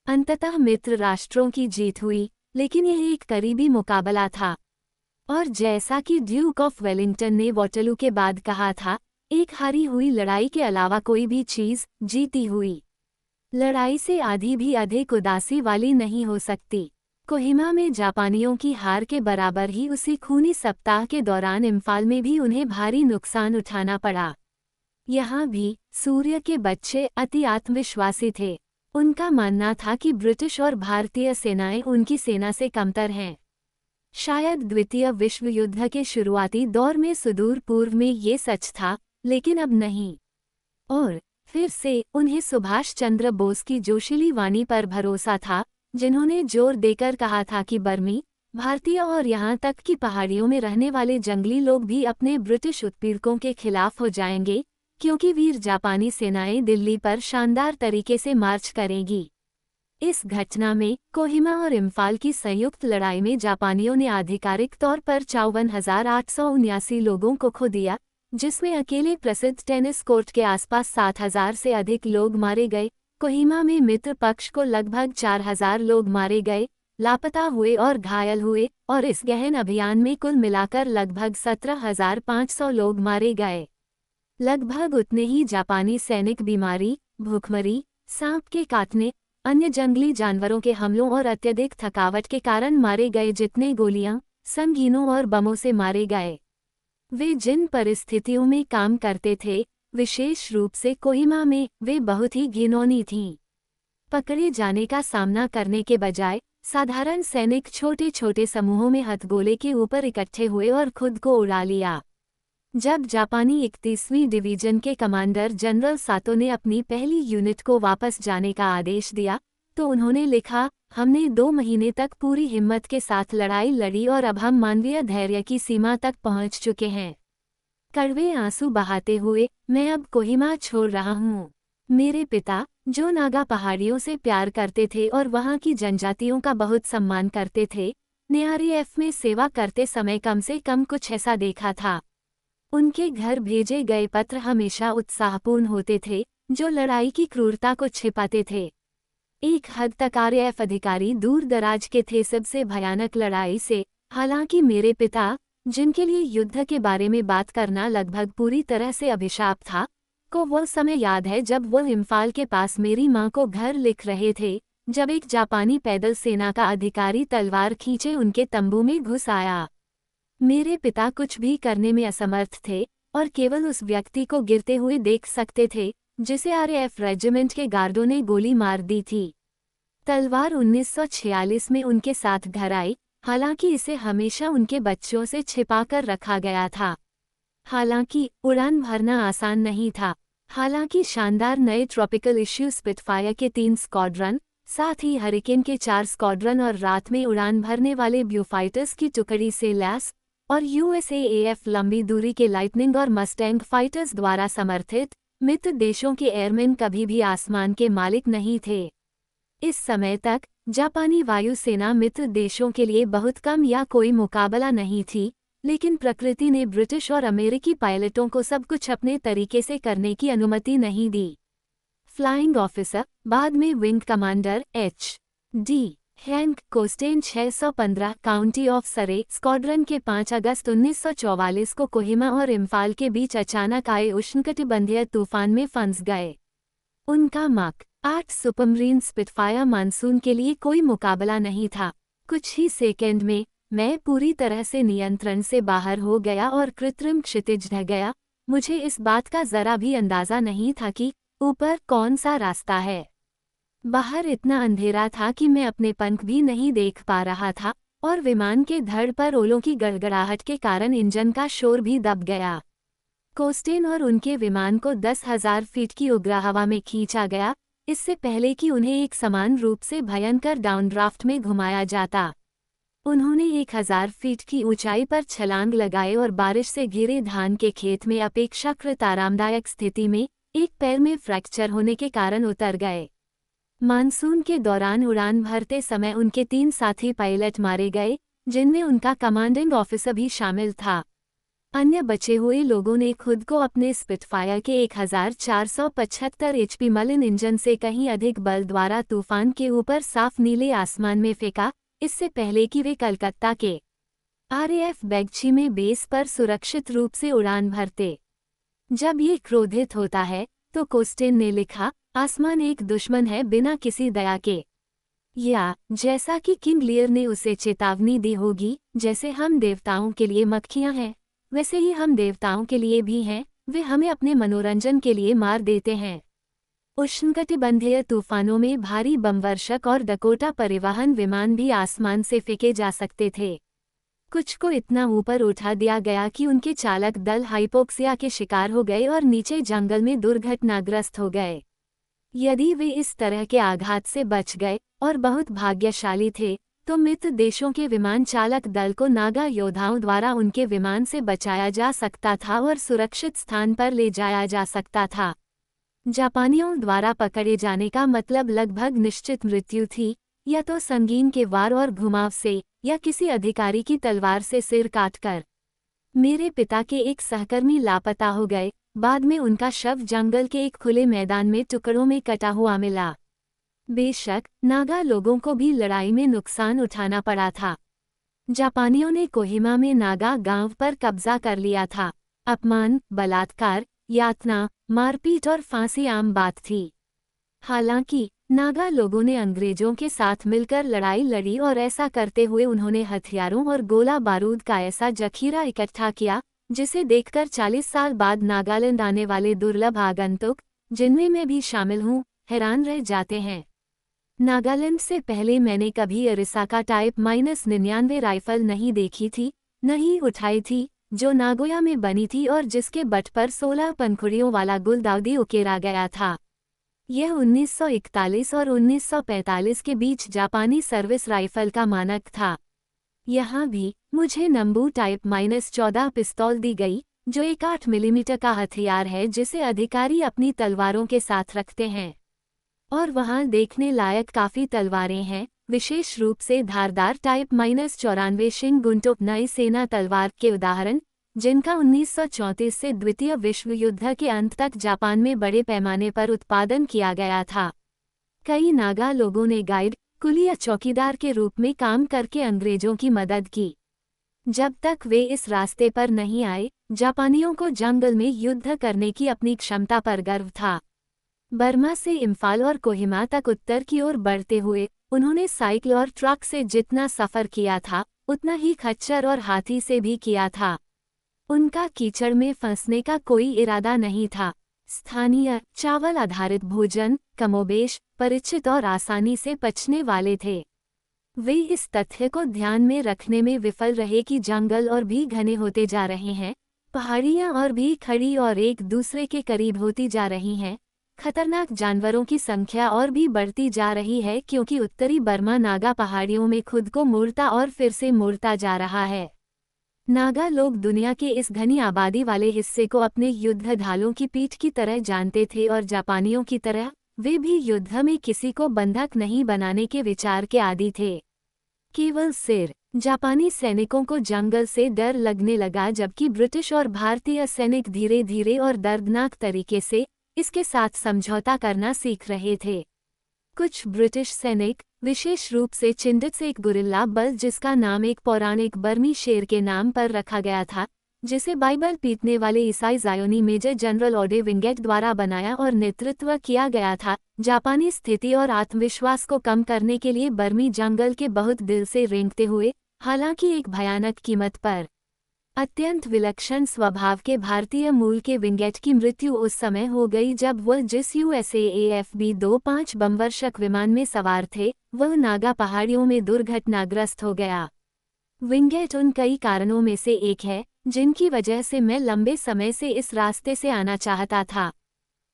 Speaker 1: अंततः मित्र राष्ट्रों की जीत हुई, लेकिन यह एक करीबी मुकाबला था। और जैसा कि ड्यूक ऑफ वेलिंगटन ने वॉटरलू के बाद कहा था, एक हारी हुई लड़ाई के अलावा कोई भी चीज जीती हुई लड़ाई से आधी भी अधिक उदासी वाली नहीं हो सकती। कोहिमा में जापानियों की हार के बराबर ही उसी खूनी सप्ताह के दौरान इम्फाल में भी उन्हें भारी नुकसान उठाना पड़ा। यहाँ भी सूर्य के बच्चे अति आत्मविश्वासी थे। उनका मानना था कि ब्रिटिश और भारतीय सेनाएं उनकी सेना से कमतर हैं। शायद द्वितीय विश्व युद्ध के शुरुआती दौर में सुदूर पूर्व में ये सच था, लेकिन अब नहीं। और फिर से उन्हें सुभाष चंद्र बोस की जोशीली वाणी पर भरोसा था, जिन्होंने जोर देकर कहा था कि बर्मी, भारतीय और यहाँ तक कि पहाड़ियों में रहने वाले जंगली लोग भी अपने ब्रिटिश उत्पीड़कों के खिलाफ हो जाएंगे, क्योंकि वीर जापानी सेनाएं दिल्ली पर शानदार तरीके से मार्च करेगी। इस घटना में कोहिमा और इम्फाल की संयुक्त लड़ाई में जापानियों ने आधिकारिक तौर पर 54,879 लोगों को खो दिया, जिसमें अकेले प्रसिद्ध टेनिस कोर्ट के आसपास 7,000 से अधिक लोग मारे गए। कोहिमा में मित्र पक्ष को लगभग 4,000 लोग मारे गए, लापता हुए और घायल हुए, और इस गहन अभियान में कुल मिलाकर लगभग 17,500 लोग मारे गए। लगभग उतने ही जापानी सैनिक बीमारी, भूखमरी, सांप के काटने, अन्य जंगली जानवरों के हमलों और अत्यधिक थकावट के कारण मारे गए जितने गोलियां, संगीनों और बमों से मारे गए। वे जिन परिस्थितियों में काम करते थे, विशेष रूप से कोहिमा में, वे बहुत ही घिनौनी थीं। पकड़े जाने का सामना करने के बजाय साधारण सैनिक छोटे छोटे समूहों में हथगोले के ऊपर इकट्ठे हुए और खुद को उड़ा लिया। जब जापानी 31वीं डिवीजन के कमांडर जनरल सातो ने अपनी पहली यूनिट को वापस जाने का आदेश दिया, तो उन्होंने लिखा, हमने 2 महीने तक पूरी हिम्मत के साथ लड़ाई लड़ी और अब हम मानवीय धैर्य की सीमा तक पहुंच चुके हैं। कड़वे आंसू बहाते हुए, मैं अब कोहिमा छोड़ रहा हूँ। मेरे पिता, जो नागा पहाड़ियों से प्यार करते थे और वहाँ की जनजातियों का बहुत सम्मान करते थे, ने आरएएफ में सेवा करते समय कम से कम कुछ ऐसा देखा था। उनके घर भेजे गए पत्र हमेशा उत्साहपूर्ण होते थे, जो लड़ाई की क्रूरता को छिपाते थे। एक हद तक आरएएफ अधिकारी दूर दराज के थे सबसे भयानक लड़ाई से। हालांकि मेरे पिता, जिनके लिए युद्ध के बारे में बात करना लगभग पूरी तरह से अभिशाप था, को वो समय याद है जब वो इम्फाल के पास मेरी माँ को घर लिख रहे थे, जब एक जापानी पैदल सेना का अधिकारी तलवार खींचे उनके तंबू में घुस आया। मेरे पिता कुछ भी करने में असमर्थ थे और केवल उस व्यक्ति को गिरते हुए देख सकते थे जिसे आरएएफ रेजिमेंट के गार्डों ने गोली मार दी थी। तलवार 1946 में उनके साथ घर आई, हालांकि इसे हमेशा उनके बच्चों से छिपाकर रखा गया था। हालांकि उड़ान भरना आसान नहीं था। हालांकि शानदार नए ट्रॉपिकल इश्यू स्पिटफायर के 3 स्क्वाड्रन, साथ ही हरिकेन के 4 स्क्वाड्रन और रात में उड़ान भरने वाले ब्यूफाइटर्स की टुकड़ी से लैस और यूएसएएफ लंबी दूरी के लाइटनिंग और मस्टैंग फाइटर्स द्वारा समर्थित मित्र देशों के एयरमैन कभी भी आसमान के मालिक नहीं थे। इस समय तक जापानी वायुसेना मित्र देशों के लिए बहुत कम या कोई मुकाबला नहीं थी, लेकिन प्रकृति ने ब्रिटिश और अमेरिकी पायलटों को सब कुछ अपने तरीके से करने की अनुमति नहीं दी। फ्लाइंग ऑफिसर, बाद में wing commander H.D. Hank Costain 615 county of Surrey squadron के 5 अगस्त 1944 को कोहिमा और इम्फाल के बीच अचानक आए उष्णकटिबंधीय तूफान में फंस गए। उनका मार्क 8 सुपरमरीन स्पिटफायर मानसून के लिए कोई मुकाबला नहीं था। कुछ ही सेकंड में मैं पूरी तरह से नियंत्रण से बाहर हो गया और कृत्रिम क्षितिज ढह गया। मुझे इस बात का जरा भी अंदाजा नहीं था कि ऊपर कौन सा रास्ता है। बाहर इतना अंधेरा था कि मैं अपने पंख भी नहीं देख पा रहा था, और विमान के धड़ पर ओलों की गड़गड़ाहट के कारण इंजन का शोर भी दब गया। कोस्टेन और उनके विमान को 10,000 फीट की उग्र हवा में खींचा गया, इससे पहले कि उन्हें एक समान रूप से भयंकर डाउनड्राफ्ट में घुमाया जाता। उन्होंने 1,000 फीट की ऊंचाई पर छलांग लगाए और बारिश से घिरे धान के खेत में अपेक्षाकृत आरामदायक स्थिति में एक पैर में फ्रैक्चर होने के कारण उतर गए। मानसून के दौरान उड़ान भरते समय उनके 3 साथी पायलट मारे गए, जिनमें उनका कमांडिंग ऑफिसर भी शामिल था। अन्य बचे हुए लोगों ने खुद को अपने स्पिटफायर के 1475 एचपी मलिन इंजन से कहीं अधिक बल द्वारा तूफान के ऊपर साफ नीले आसमान में फेंका, इससे पहले कि वे कलकत्ता के आरएएफ बैगची में बेस पर सुरक्षित रूप से उड़ान भरते। जब ये क्रोधित होता है, तो कोस्टेन ने लिखा, आसमान एक दुश्मन है बिना किसी दया के। या जैसा कि किंग लियर ने उसे चेतावनी दी होगी, जैसे हम देवताओं के लिए मक्खियां हैं, वैसे ही हम देवताओं के लिए भी हैं, वे हमें अपने मनोरंजन के लिए मार देते हैं। उष्णकटिबंधीय तूफानों में भारी बमवर्षक और डकोटा परिवहन विमान भी आसमान से फेंके जा सकते थे। कुछ को इतना ऊपर उठा दिया गया कि उनके चालक दल हाइपोक्सिया के शिकार हो गए और नीचे जंगल में दुर्घटनाग्रस्त हो गए। यदि वे इस तरह के आघात से बच गए और बहुत भाग्यशाली थे, तो मित्र देशों के विमान चालक दल को नागा योद्धाओं द्वारा उनके विमान से बचाया जा सकता था और सुरक्षित स्थान पर ले जाया जा सकता था। जापानियों द्वारा पकड़े जाने का मतलब लगभग निश्चित मृत्यु थी, या तो संगीन के वार और घुमाव से, या किसी अधिकारी की तलवार से सिर काटकर। मेरे पिता के एक सहकर्मी लापता हो गए, बाद में उनका शव जंगल के एक खुले मैदान में टुकड़ों में कटा हुआ मिला। बेशक नागा लोगों को भी लड़ाई में नुकसान उठाना पड़ा था। जापानियों ने कोहिमा में नागा गांव पर कब्जा कर लिया था। अपमान, बलात्कार, यातना, मारपीट और फांसी आम बात थी। हालांकि नागा लोगों ने अंग्रेजों के साथ मिलकर लड़ाई लड़ी और ऐसा करते हुए उन्होंने हथियारों और गोला बारूद का ऐसा जखीरा इकट्ठा किया जिसे देखकर 40 साल बाद नागालैंड आने वाले दुर्लभ आगंतुक, जिनमें मैं भी शामिल हूँ, हैरान रह जाते हैं। नागालैंड से पहले मैंने कभी अरिसाका टाइप -99 राइफल नहीं देखी थी, नहीं उठाई थी, जो नागोया में बनी थी और जिसके बट पर 16 पंखुड़ियों वाला गुलदाउदी उकेरा गया था। यह 1941 और 1945 के बीच जापानी सर्विस राइफल का मानक था। यहाँ भी मुझे नंबू टाइप -14 पिस्तौल दी गई, जो एक 8 मिलीमीटर का हथियार है जिसे अधिकारी अपनी तलवारों के साथ रखते हैं। और वहाँ देखने लायक काफ़ी तलवारें हैं, विशेष रूप से धारदार टाइप -94 शिंगुंटोक नई सेना तलवार के उदाहरण, जिनका 1934 से द्वितीय विश्व युद्ध के अंत तक जापान में बड़े पैमाने पर उत्पादन किया गया था। कई नागा लोगों ने गाइड, कुली या चौकीदार के रूप में काम करके अंग्रेजों की मदद की। जब तक वे इस रास्ते पर नहीं आए, जापानियों को जंगल में युद्ध करने की अपनी क्षमता पर गर्व था। बर्मा से इम्फाल और कोहिमा तक उत्तर की ओर बढ़ते हुए उन्होंने साइकिल और ट्रक से जितना सफ़र किया था, उतना ही खच्चर और हाथी से भी किया था। उनका कीचड़ में फंसने का कोई इरादा नहीं था। स्थानीय चावल आधारित भोजन, कमोबेश, परिचित और आसानी से पचने वाले थे। वे इस तथ्य को ध्यान में रखने में विफल रहे कि जंगल और भी घने होते जा रहे हैं, पहाड़ियां और भी खड़ी और एक दूसरे के करीब होती जा रही हैं, खतरनाक जानवरों की संख्या और भी बढ़ती जा रही है क्योंकि उत्तरी बर्मा नागा पहाड़ियों में खुद को मोड़ता और फिर से मोड़ता जा रहा है। नागा लोग दुनिया के इस घनी आबादी वाले हिस्से को अपने युद्ध ढालों की पीठ की तरह जानते थे और जापानियों की तरह वे भी युद्ध में किसी को बंधक नहीं बनाने के विचार के आदी थे। केवल सिर जापानी सैनिकों को जंगल से डर लगने लगा, जबकि ब्रिटिश और भारतीय सैनिक धीरे धीरे और दर्दनाक तरीके से इसके साथ समझौता करना सीख रहे थे। कुछ ब्रिटिश सैनिक, विशेष रूप से चिंडिट्स, एक गुरिल्ला बल जिसका नाम एक पौराणिक बर्मी शेर के नाम पर रखा गया था, जिसे बाइबल पीटने वाले ईसाई जायोनी मेजर जनरल ओडे विंगेट द्वारा बनाया और नेतृत्व किया गया था, जापानी स्थिति और आत्मविश्वास को कम करने के लिए बर्मी जंगल के बहुत दिल से रेंगते हुए, हालांकि एक भयानक कीमत पर। अत्यंत विलक्षण स्वभाव के भारतीय मूल के विंगेट की मृत्यु उस समय हो गई जब वह जिस USAF B-25 बमवर्षक विमान में सवार थे, वह नागा पहाड़ियों में दुर्घटनाग्रस्त हो गया। विंगेट उन कई कारणों में से एक है जिनकी वजह से मैं लंबे समय से इस रास्ते से आना चाहता था।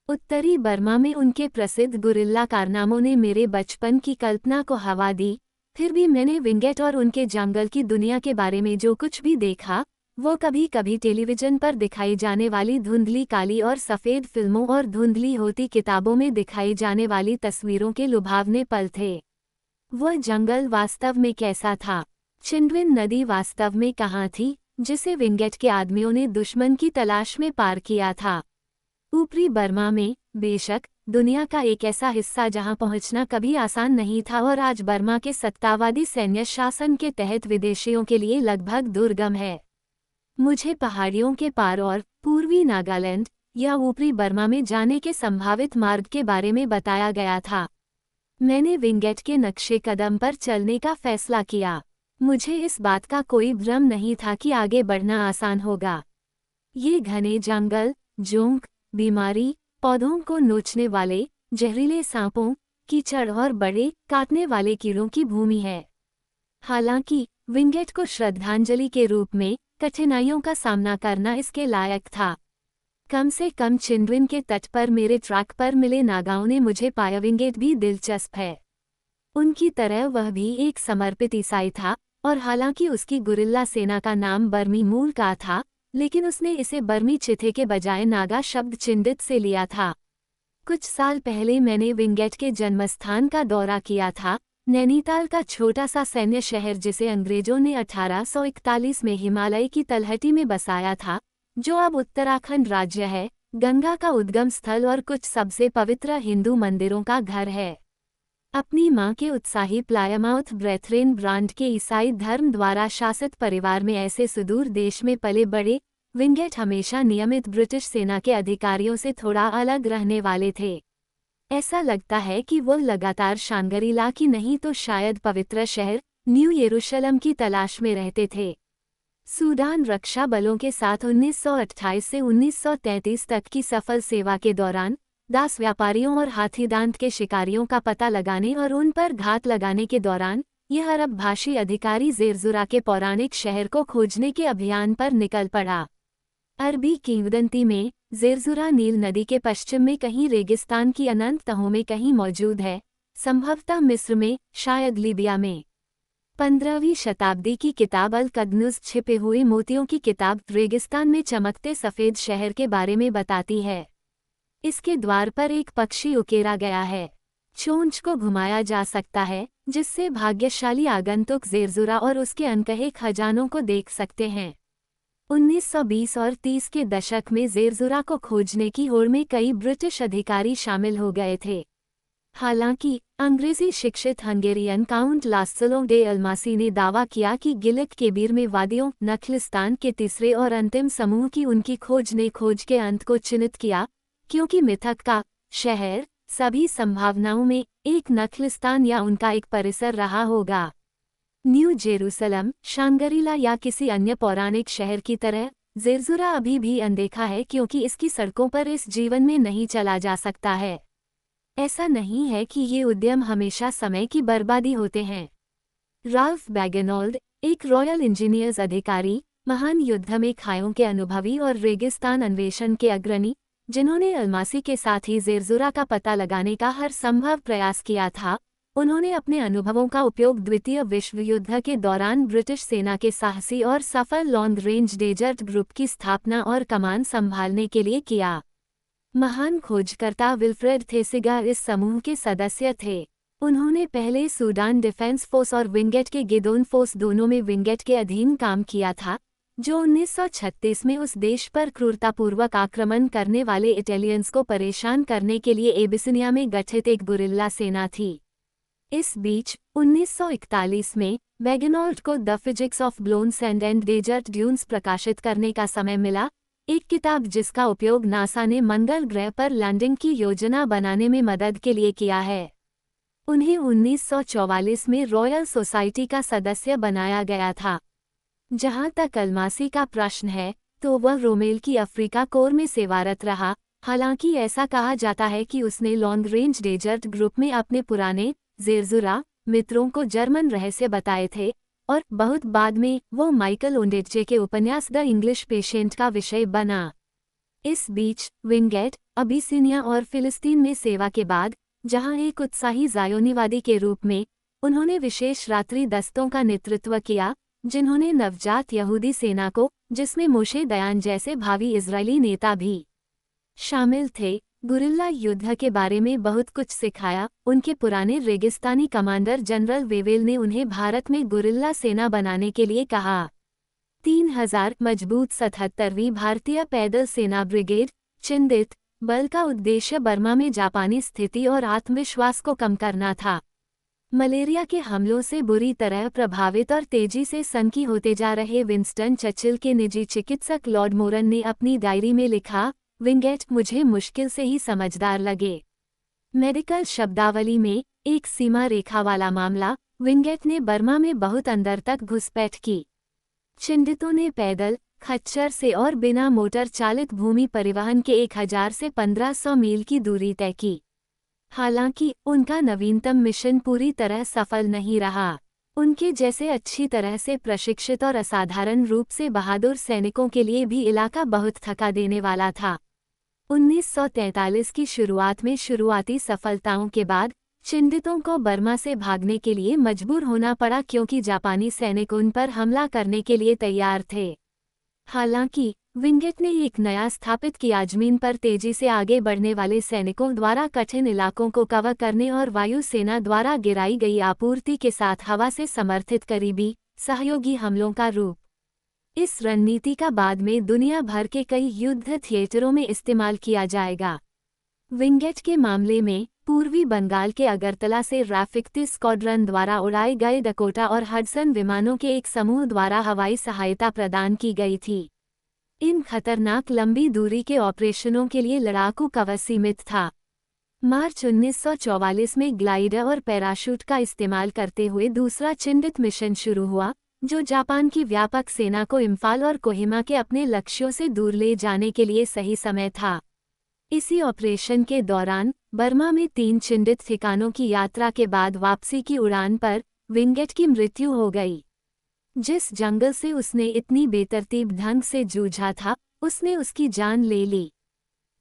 Speaker 1: उत्तरी बर्मा में उनके प्रसिद्ध गुरिल्ला कारनामों ने मेरे बचपन की कल्पना को हवा दी, फिर भी मैंने विंगेट और उनके जंगल की दुनिया के बारे में जो कुछ भी देखा, वो कभी कभी टेलीविजन पर दिखाई जाने वाली धुंधली काली और सफ़ेद फिल्मों और धुंधली होती किताबों में दिखाई जाने वाली तस्वीरों के लुभावने पल थे। वह जंगल वास्तव में कैसा था? चिंड्विन नदी वास्तव में कहाँ थी, जिसे विंगेट के आदमियों ने दुश्मन की तलाश में पार किया था? ऊपरी बर्मा में, बेशक, दुनिया का एक ऐसा हिस्सा जहां पहुंचना कभी आसान नहीं था और आज बर्मा के सत्तावादी सैन्य शासन के तहत विदेशियों के लिए लगभग दुर्गम है। मुझे पहाड़ियों के पार और पूर्वी नागालैंड या ऊपरी बर्मा में जाने के संभावित मार्ग के बारे में बताया गया था। मैंने विंगेट के नक्शे कदम पर चलने का फैसला किया। मुझे इस बात का कोई भ्रम नहीं था कि आगे बढ़ना आसान होगा। ये घने जंगल, जोंक, बीमारी, पौधों को नोचने वाले जहरीले सांपों, कीचड़ और बड़े काटने वाले कीड़ों की भूमि है। हालांकि विंगेट को श्रद्धांजलि के रूप में कठिनाइयों का सामना करना इसके लायक था। कम से कम चिंड्विन के तट पर मेरे ट्रैक पर मिले नागाओं ने मुझे पाया विंगेट भी दिलचस्प है। उनकी तरह वह भी एक समर्पित ईसाई था, और हालांकि उसकी गुरिल्ला सेना का नाम बर्मी मूल का था, लेकिन उसने इसे बर्मी चिथे के बजाय नागा शब्द चिंदित से लिया था। कुछ साल पहले मैंने विंगेट के जन्मस्थान का दौरा किया था, नैनीताल का छोटा सा सैन्य शहर जिसे अंग्रेजों ने 1841 में हिमालय की तलहटी में बसाया था, जो अब उत्तराखंड राज्य है, गंगा का उद्गम स्थल और कुछ सबसे पवित्र हिंदू मंदिरों का घर है। अपनी मां के उत्साही प्लायमाउथ ब्रेथरेन ब्रांड के ईसाई धर्म द्वारा शासित परिवार में ऐसे सुदूर देश में पले बड़े, विंगेट हमेशा नियमित ब्रिटिश सेना के अधिकारियों से थोड़ा अलग रहने वाले थे। ऐसा लगता है कि वो लगातार शांगरीला की नहीं तो शायद पवित्र शहर न्यू यरूशलेम की तलाश में रहते थे। सूडान रक्षा बलों के साथ 1928 से 1933 तक की सफल सेवा के दौरान दास व्यापारियों और हाथीदांत के शिकारियों का पता लगाने और उन पर घात लगाने के दौरान यह अरब भाषी अधिकारी जेरजुरा के पौराणिक शहर को खोजने के अभियान पर निकल पड़ा। अरबी किंवदंती में जेरजुरा नील नदी के पश्चिम में कहीं रेगिस्तान की अनंत तहों में कहीं मौजूद है, संभवतः मिस्र में, शायद लीबिया में। 15वीं शताब्दी की किताब अल कदनुज छिपे हुए मोतियों की किताब रेगिस्तान में चमकते सफ़ेद शहर के बारे में बताती है। इसके द्वार पर एक पक्षी उकेरा गया है। चोंच को घुमाया जा सकता है, जिससे भाग्यशाली आगंतुक जेरजुरा और उसके अनकहे खजानों को देख सकते हैं। 1920 और 30 के दशक में जेरजुरा को खोजने की होड़ में कई ब्रिटिश अधिकारी शामिल हो गए थे। हालांकि अंग्रेजी शिक्षित हंगेरियन काउंट लास्सलो डे अल्मासी ने दावा किया कि गिलिक केबीर में वादियों नखलिस्तान के तीसरे और अंतिम समूह की उनकी खोज ने खोज के अंत को चिन्हित किया, क्योंकि मिथक का शहर सभी संभावनाओं में एक नखलिस्तान या उनका एक परिसर रहा होगा। न्यू जेरूसलम, शांगरीला या किसी अन्य पौराणिक शहर की तरह जेरजुरा अभी भी अनदेखा है, क्योंकि इसकी सड़कों पर इस जीवन में नहीं चला जा सकता है। ऐसा नहीं है कि ये उद्यम हमेशा समय की बर्बादी होते हैं। राल्फ बैगेनोल्ड, एक रॉयल इंजीनियर्स अधिकारी, महान युद्ध में खायों के अनुभवी और रेगिस्तान अन्वेषण के अग्रणी, जिन्होंने अल्मासी के साथ ही जेरजुरा का पता लगाने का हर संभव प्रयास किया था, उन्होंने अपने अनुभवों का उपयोग द्वितीय विश्व युद्ध के दौरान ब्रिटिश सेना के साहसी और सफल लॉन्ग रेंज डेजर्ट ग्रुप की स्थापना और कमान संभालने के लिए किया। महान खोजकर्ता विल्फ्रेड थेसिगा इस समूह के सदस्य थे। उन्होंने पहले सूडान डिफेंस फोर्स और विंगेट के गिदोन फोर्स दोनों में विंगेट के अधीन काम किया था, जो 1936 में उस देश पर क्रूरतापूर्वक आक्रमण करने वाले इटालियंस को परेशान करने के लिए एबिसिनिया में गठित एक गुरिल्ला सेना थी। इस बीच 1941 में बैगेनोल्ड को The Physics of Blown Sand and Desert Dunes प्रकाशित करने का समय मिला, एक किताब जिसका उपयोग नासा ने मंगल ग्रह पर लैंडिंग की योजना बनाने में मदद के लिए किया है। उन्हें 1944 में रॉयल सोसाइटी का सदस्य बनाया गया था। जहां तक अल्मासी का प्रश्न है, तो वह रोमेल की अफ्रीका कोर में सेवारत रहा। हालांकि ऐसा कहा जाता है कि उसने लॉन्ग रेंज डेजर्ट ग्रुप में अपने पुराने जेरजुरा मित्रों को जर्मन रहस्य बताए थे, और बहुत बाद में वो माइकल ओंडेटजे के उपन्यास द इंग्लिश पेशेंट का विषय बना। इस बीच विंगेट, अबिसिनिया और फिलिस्तीन में सेवा के बाद, जहां एक उत्साही जायोनीवादी के रूप में, उन्होंने विशेष रात्रि दस्तों का नेतृत्व किया, जिन्होंने नवजात यहूदी सेना को, जिसमें मोशे दयान जैसे भावी इजरायली नेता भी शामिल थे, गुरिल्ला युद्ध के बारे में बहुत कुछ सिखाया। उनके पुराने रेगिस्तानी कमांडर जनरल वेवेल ने उन्हें भारत में गुरिल्ला सेना बनाने के लिए कहा। 3000 मजबूत 77वीं भारतीय पैदल सेना ब्रिगेड चिंदित बल का उद्देश्य बर्मा में जापानी स्थिति और आत्मविश्वास को कम करना था। मलेरिया के हमलों से बुरी तरह प्रभावित और तेजी से सनकी होते जा रहे विंस्टन चर्चिल के निजी चिकित्सक लॉर्ड मोरन ने अपनी डायरी में लिखा, विंगेट मुझे मुश्किल से ही समझदार लगे। मेडिकल शब्दावली में एक सीमा रेखा वाला मामला, विंगेट ने बर्मा में बहुत अंदर तक घुसपैठ की। चिंदितों ने पैदल, खच्चर से और बिना मोटर चालित भूमि परिवहन के 1000 से 1500 मील की दूरी तय की। हालांकि उनका नवीनतम मिशन पूरी तरह सफल नहीं रहा। उनके जैसे अच्छी तरह से प्रशिक्षित और असाधारण रूप से बहादुर सैनिकों के लिए भी इलाका बहुत थका देने वाला था। 1943 की शुरुआत में शुरुआती सफलताओं के बाद चिंदितों को बर्मा से भागने के लिए मजबूर होना पड़ा क्योंकि जापानी सैनिक उन पर हमला करने के लिए तैयार थे। हालांकि विंगेट ने एक नया स्थापित किया जमीन पर तेजी से आगे बढ़ने वाले सैनिकों द्वारा कठिन इलाकों को कवर करने और वायुसेना द्वारा गिराई गई आपूर्ति के साथ हवा से समर्थित करीबी सहयोगी हमलों का रूप। इस रणनीति का बाद में दुनिया भर के कई युद्ध थिएटरों में इस्तेमाल किया जाएगा। विंगेट के मामले में पूर्वी बंगाल के अगरतला से रैफिक्टी स्क्वाड्रन द्वारा उड़ाए गए डकोटा और हडसन विमानों के एक समूह द्वारा हवाई सहायता प्रदान की गई थी। इन खतरनाक लंबी दूरी के ऑपरेशनों के लिए लड़ाकू कवच सीमित था। मार्च 1944 में ग्लाइडर और पैराशूट का इस्तेमाल करते हुए दूसरा चिंदित मिशन शुरू हुआ, जो जापान की व्यापक सेना को इम्फाल और कोहिमा के अपने लक्ष्यों से दूर ले जाने के लिए सही समय था। इसी ऑपरेशन के दौरान बर्मा में 3 चिंदित ठिकानों की यात्रा के बाद वापसी की उड़ान पर विंगेट की मृत्यु हो गई। जिस जंगल से उसने इतनी बेतरतीब ढंग से जूझा था, उसने उसकी जान ले ली।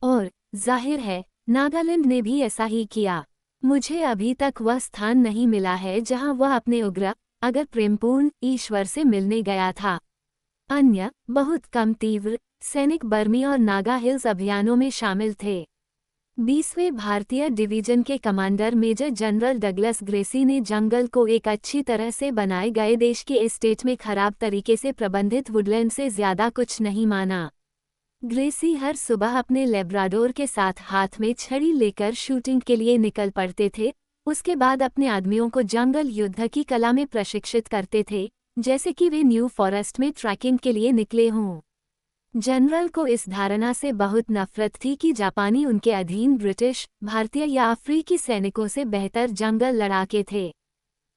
Speaker 1: और जाहिर है नागालैंड ने भी ऐसा ही किया। मुझे अभी तक वह स्थान नहीं मिला है जहां वह अपने उग्र अगर प्रेमपूर्ण ईश्वर से मिलने गया था। अन्य बहुत कम तीव्र सैनिक बर्मी और नागा हिल्स अभियानों में शामिल थे। 20वें भारतीय डिवीजन के commander major general Douglas Gracey ने जंगल को एक अच्छी तरह से बनाए गए देश के एस्टेट में खराब तरीके से प्रबंधित वुडलैंड से ज्यादा कुछ नहीं माना। ग्रेसी हर सुबह अपने लेब्राडोर के साथ हाथ में छड़ी लेकर शूटिंग के लिए निकल पड़ते थे। उसके बाद अपने आदमियों को जंगल युद्ध की कला में प्रशिक्षित करते थे, जैसे कि वे न्यू फॉरेस्ट में ट्रैकिंग के लिए निकले हों। जनरल को इस धारणा से बहुत नफरत थी कि जापानी उनके अधीन ब्रिटिश, भारतीय या अफ्रीकी सैनिकों से बेहतर जंगल लड़ाके थे।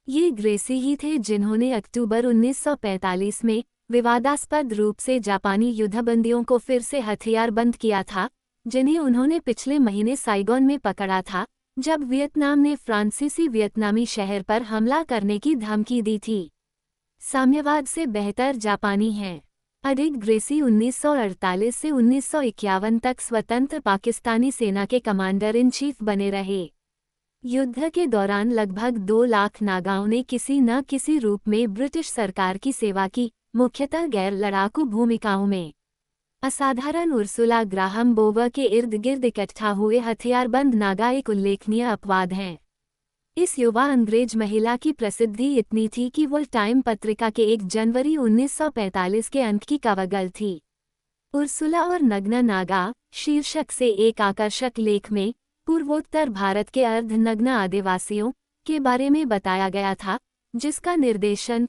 Speaker 1: ये ग्रेसी ही थे जिन्होंने अक्टूबर 1945 में विवादास्पद रूप से जापानी युद्धबंदियों को फिर से हथियारबंद किया था, जिन्हें उन्होंने पिछले महीने साइगोन में पकड़ा था, जब वियतनाम ने फ्रांसीसी वियतनामी शहर पर हमला करने की धमकी दी थी। साम्यवाद से बेहतर जापानी हैं। अधिक ग्रेसी 1948 से 1951 तक स्वतंत्र पाकिस्तानी सेना के कमांडर इन चीफ बने रहे। युद्ध के दौरान लगभग 2 लाख नागाओं ने किसी न किसी रूप में ब्रिटिश सरकार की सेवा की, मुख्यतः गैर लड़ाकू भूमिकाओं में। असाधारण उर्सुला ग्राहम बोवर के इर्द गिर्द इकट्ठा हुए हथियारबंद नागा एक उल्लेखनीय अपवाद हैं। इस युवा अंग्रेज महिला की प्रसिद्धि इतनी थी कि वो टाइम पत्रिका के 1 जनवरी 1945 के अंक की कवर गर्ल थी। उर्सुला और नग्न नागा शीर्षक से एक आकर्षक लेख में पूर्वोत्तर भारत के अर्धनग्न आदिवासियों के बारे में बताया गया था, जिसका निर्देशन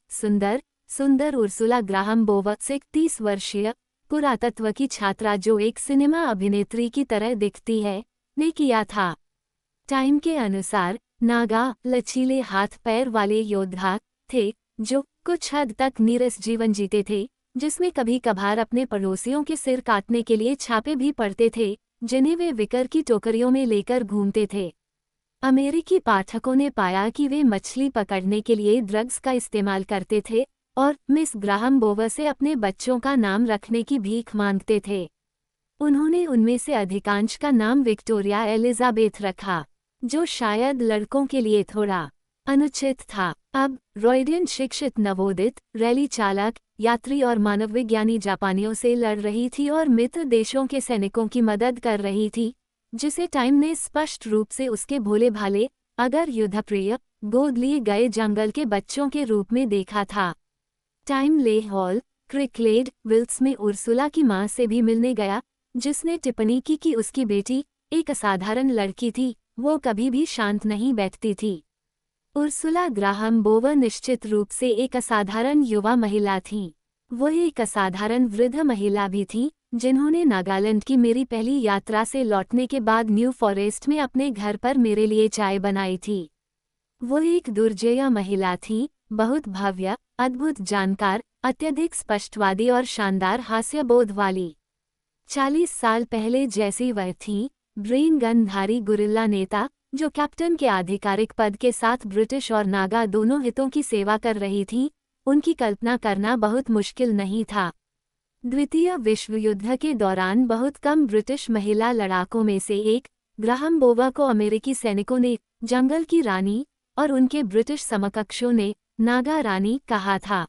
Speaker 1: सुंदर उर्सुला ग्राहम बोवर से 30 वर्षीय पुरातत्व की छात्रा जो एक सिनेमा अभिनेत्री की तरह दिखती है, ने किया था। टाइम के अनुसार नागा लचीले हाथ पैर वाले योद्धा थे जो कुछ हद तक नीरस जीवन जीते थे, जिसमें कभी कभार अपने पड़ोसियों के सिर काटने के लिए छापे भी पड़ते थे, जिन्हें वे विकर की टोकरियों में लेकर घूमते थे। अमेरिकी पाठकों ने पाया कि वे मछली पकड़ने के लिए ड्रग्स का इस्तेमाल करते थे और मिस ग्राहम बोवर से अपने बच्चों का नाम रखने की भीख मांगते थे। उन्होंने उनमें से अधिकांश का नाम विक्टोरिया एलिजाबेथ रखा, जो शायद लड़कों के लिए थोड़ा अनुचित था। अब रॉयडियन शिक्षित नवोदित रैली चालक, यात्री और मानवविज्ञानी जापानियों से लड़ रही थी और मित्र देशों के सैनिकों की मदद कर रही थी, जिसे टाइम ने स्पष्ट रूप से उसके भोले भाले अगर युद्धप्रिय गोद लिए गए जंगल के बच्चों के रूप में देखा था। टाइम ले हॉल क्रिकलेड विल्स में उर्सुला की मां से भी मिलने गया, जिसने टिप्पणी की कि उसकी बेटी एक असाधारण लड़की थी, वो कभी भी शांत नहीं बैठती थी। उर्सुला ग्राहम बोवर निश्चित रूप से एक असाधारण युवा महिला थीं। वो एक असाधारण वृद्ध महिला भी थीं, जिन्होंने नागालैंड की मेरी पहली यात्रा से लौटने के बाद न्यू फॉरेस्ट में अपने घर पर मेरे लिए चाय बनाई थी। वो एक दुर्जय महिला थीं, बहुत भव्य, अद्भुत जानकार, अत्यधिक स्पष्टवादी और शानदार हास्यबोध वाली। 40 साल पहले जैसी वह थीं, ब्रेन गनधारी गुरिल्ला नेता, जो कैप्टन के आधिकारिक पद के साथ ब्रिटिश और नागा दोनों हितों की सेवा कर रही थीं, उनकी कल्पना करना बहुत मुश्किल नहीं था। द्वितीय विश्व युद्ध के दौरान बहुत कम ब्रिटिश महिला लड़ाकों में से एक, ग्राहम बोवा को अमेरिकी सैनिकों ने जंगल की रानी और उनके ब्रिटिश समकक्षों ने नागा रानी कहा था।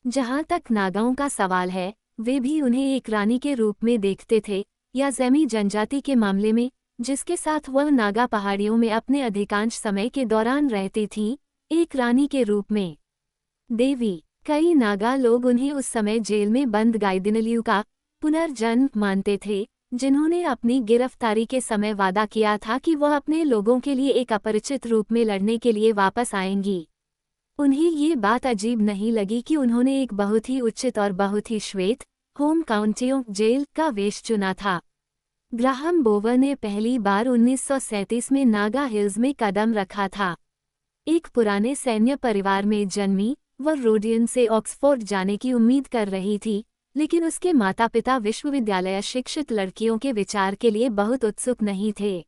Speaker 1: जहां तक नागाओं का सवाल है, वे भी उन्हें एक रानी के रूप में देखते थे, या ज़ेमी जनजाति के मामले में, जिसके साथ वह नागा पहाड़ियों में अपने अधिकांश समय के दौरान रहती थीं, एक रानी के रूप में। देवी, कई नागा लोग उन्हें उस समय जेल में बंद गाइदिनलियू का पुनर्जन्म मानते थे, जिन्होंने अपनी गिरफ्तारी के समय वादा किया था कि वह अपने लोगों के लिए एक अपरिचित रूप में लड़ने के लिए वापस आएंगी। उन्हें ये बात अजीब नहीं लगी कि उन्होंने एक बहुत ही उचित और बहुत ही श्वेत होम काउंटियों जेल का वेश चुना था। ग्राहम बोवर ने पहली बार 1937 में नागा हिल्स में कदम रखा था। एक पुराने सैन्य परिवार में जन्मी, वह रोडियन से ऑक्सफोर्ड जाने की उम्मीद कर रही थी, लेकिन उसके माता पिता विश्वविद्यालय शिक्षित लड़कियों के विचार के लिए बहुत उत्सुक नहीं थे।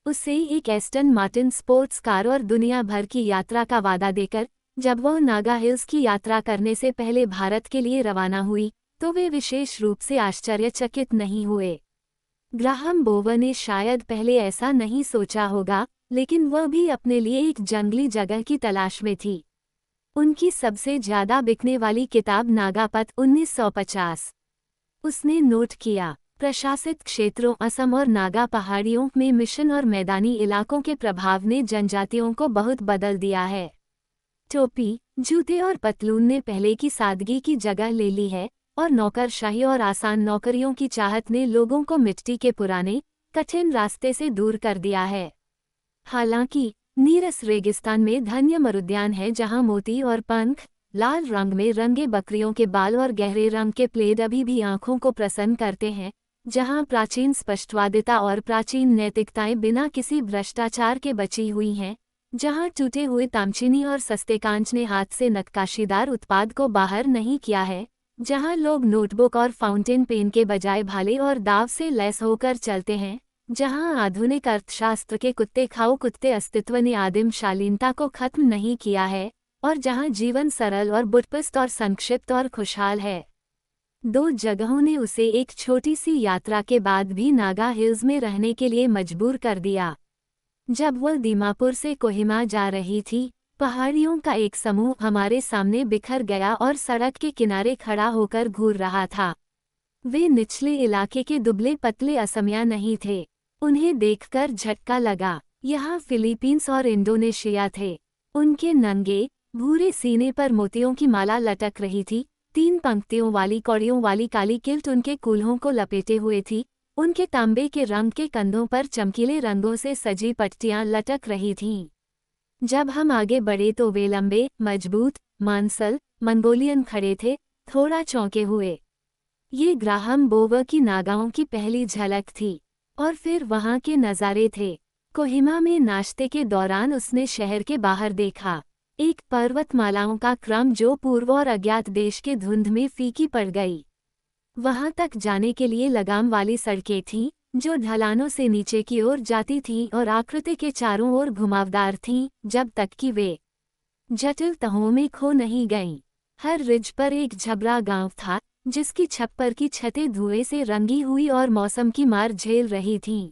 Speaker 1: उसे एक एस्टन मार्टिन स्पोर्ट्स कार और दुनिया भर की यात्रा का वादा देकर जब वह नागा हिल्स की यात्रा करने से पहले भारत के लिए रवाना हुई, तो वे विशेष रूप से आश्चर्यचकित नहीं हुए। ग्राहम बोवर ने शायद पहले ऐसा नहीं सोचा होगा, लेकिन वह भी अपने लिए एक जंगली जगह की तलाश में थी। उनकी सबसे ज्यादा बिकने वाली किताब नागापथ 1950। उसने नोट किया, प्रशासित क्षेत्रों असम और नागा पहाड़ियों में मिशन और मैदानी इलाकों के प्रभाव ने जनजातियों को बहुत बदल दिया है। टोपी, जूते और पतलून ने पहले की सादगी की जगह ले ली है, और नौकरशाही और आसान नौकरियों की चाहत ने लोगों को मिट्टी के पुराने, कठिन रास्ते से दूर कर दिया है। हालांकि नीरस रेगिस्तान में धन्य मरुद्यान है जहां मोती और पंख, लाल रंग में रंगे बकरियों के बाल और गहरे रंग के प्लेड अभी भी आंखों को प्रसन्न करते हैं, जहां प्राचीन स्पष्टवादिता और प्राचीन नैतिकताएं बिना किसी भ्रष्टाचार के बची हुई हैं, जहां टूटे हुए तामचीनी और सस्ते कांच ने हाथ से नक्काशीदार उत्पाद को बाहर नहीं किया है, जहां लोग नोटबुक और फाउंटेन पेन के बजाय भाले और दाव से लैस होकर चलते हैं, जहां आधुनिक अर्थशास्त्र के कुत्ते खाओ कुत्ते अस्तित्व ने आदिम शालीनता को खत्म नहीं किया है, और जहां जीवन सरल और बुटपस्त और संक्षिप्त और खुशहाल है। 2 जगहों ने उसे एक छोटी सी यात्रा के बाद भी नागा हिल्स में रहने के लिए मजबूर कर दिया। जब वह दीमापुर से कोहिमा जा रही थी, पहाड़ियों का एक समूह हमारे सामने बिखर गया और सड़क के किनारे खड़ा होकर घूर रहा था। वे निचले इलाके के दुबले पतले असमिया नहीं थे। उन्हें देखकर झटका लगा। यहाँ फिलीपींस और इंडोनेशिया थे। उनके नंगे, भूरे सीने पर मोतियों की माला लटक रही थी। 3 पंक्तियों वाली कौड़ियों वाली काली किल्ट उनके कूल्हों को लपेटे हुए थी। उनके तांबे के रंग के कंधों पर चमकीले रंगों से सजी पट्टियां लटक रही थीं। जब हम आगे बढ़े तो वे लंबे, मजबूत, मांसल, मंगोलियन खड़े थे, थोड़ा चौंके हुए। ये ग्राहम बोवर की नागाओं की पहली झलक थी। और फिर वहां के नज़ारे थे। कोहिमा में नाश्ते के दौरान उसने शहर के बाहर देखा एक पर्वतमालाओं का क्रम जो पूर्व और अज्ञात देश के धुंध में फीकी पड़ गई। वहां तक जाने के लिए लगाम वाली सड़कें थीं, जो ढलानों से नीचे की ओर जाती थीं और आकृति के चारों ओर घुमावदार थीं, जब तक कि वे जटिल तहों में खो नहीं गईं। हर रिज पर एक झबरा गांव था, जिसकी छप्पर की छतें धुएं से रंगी हुई और मौसम की मार झेल रही थीं।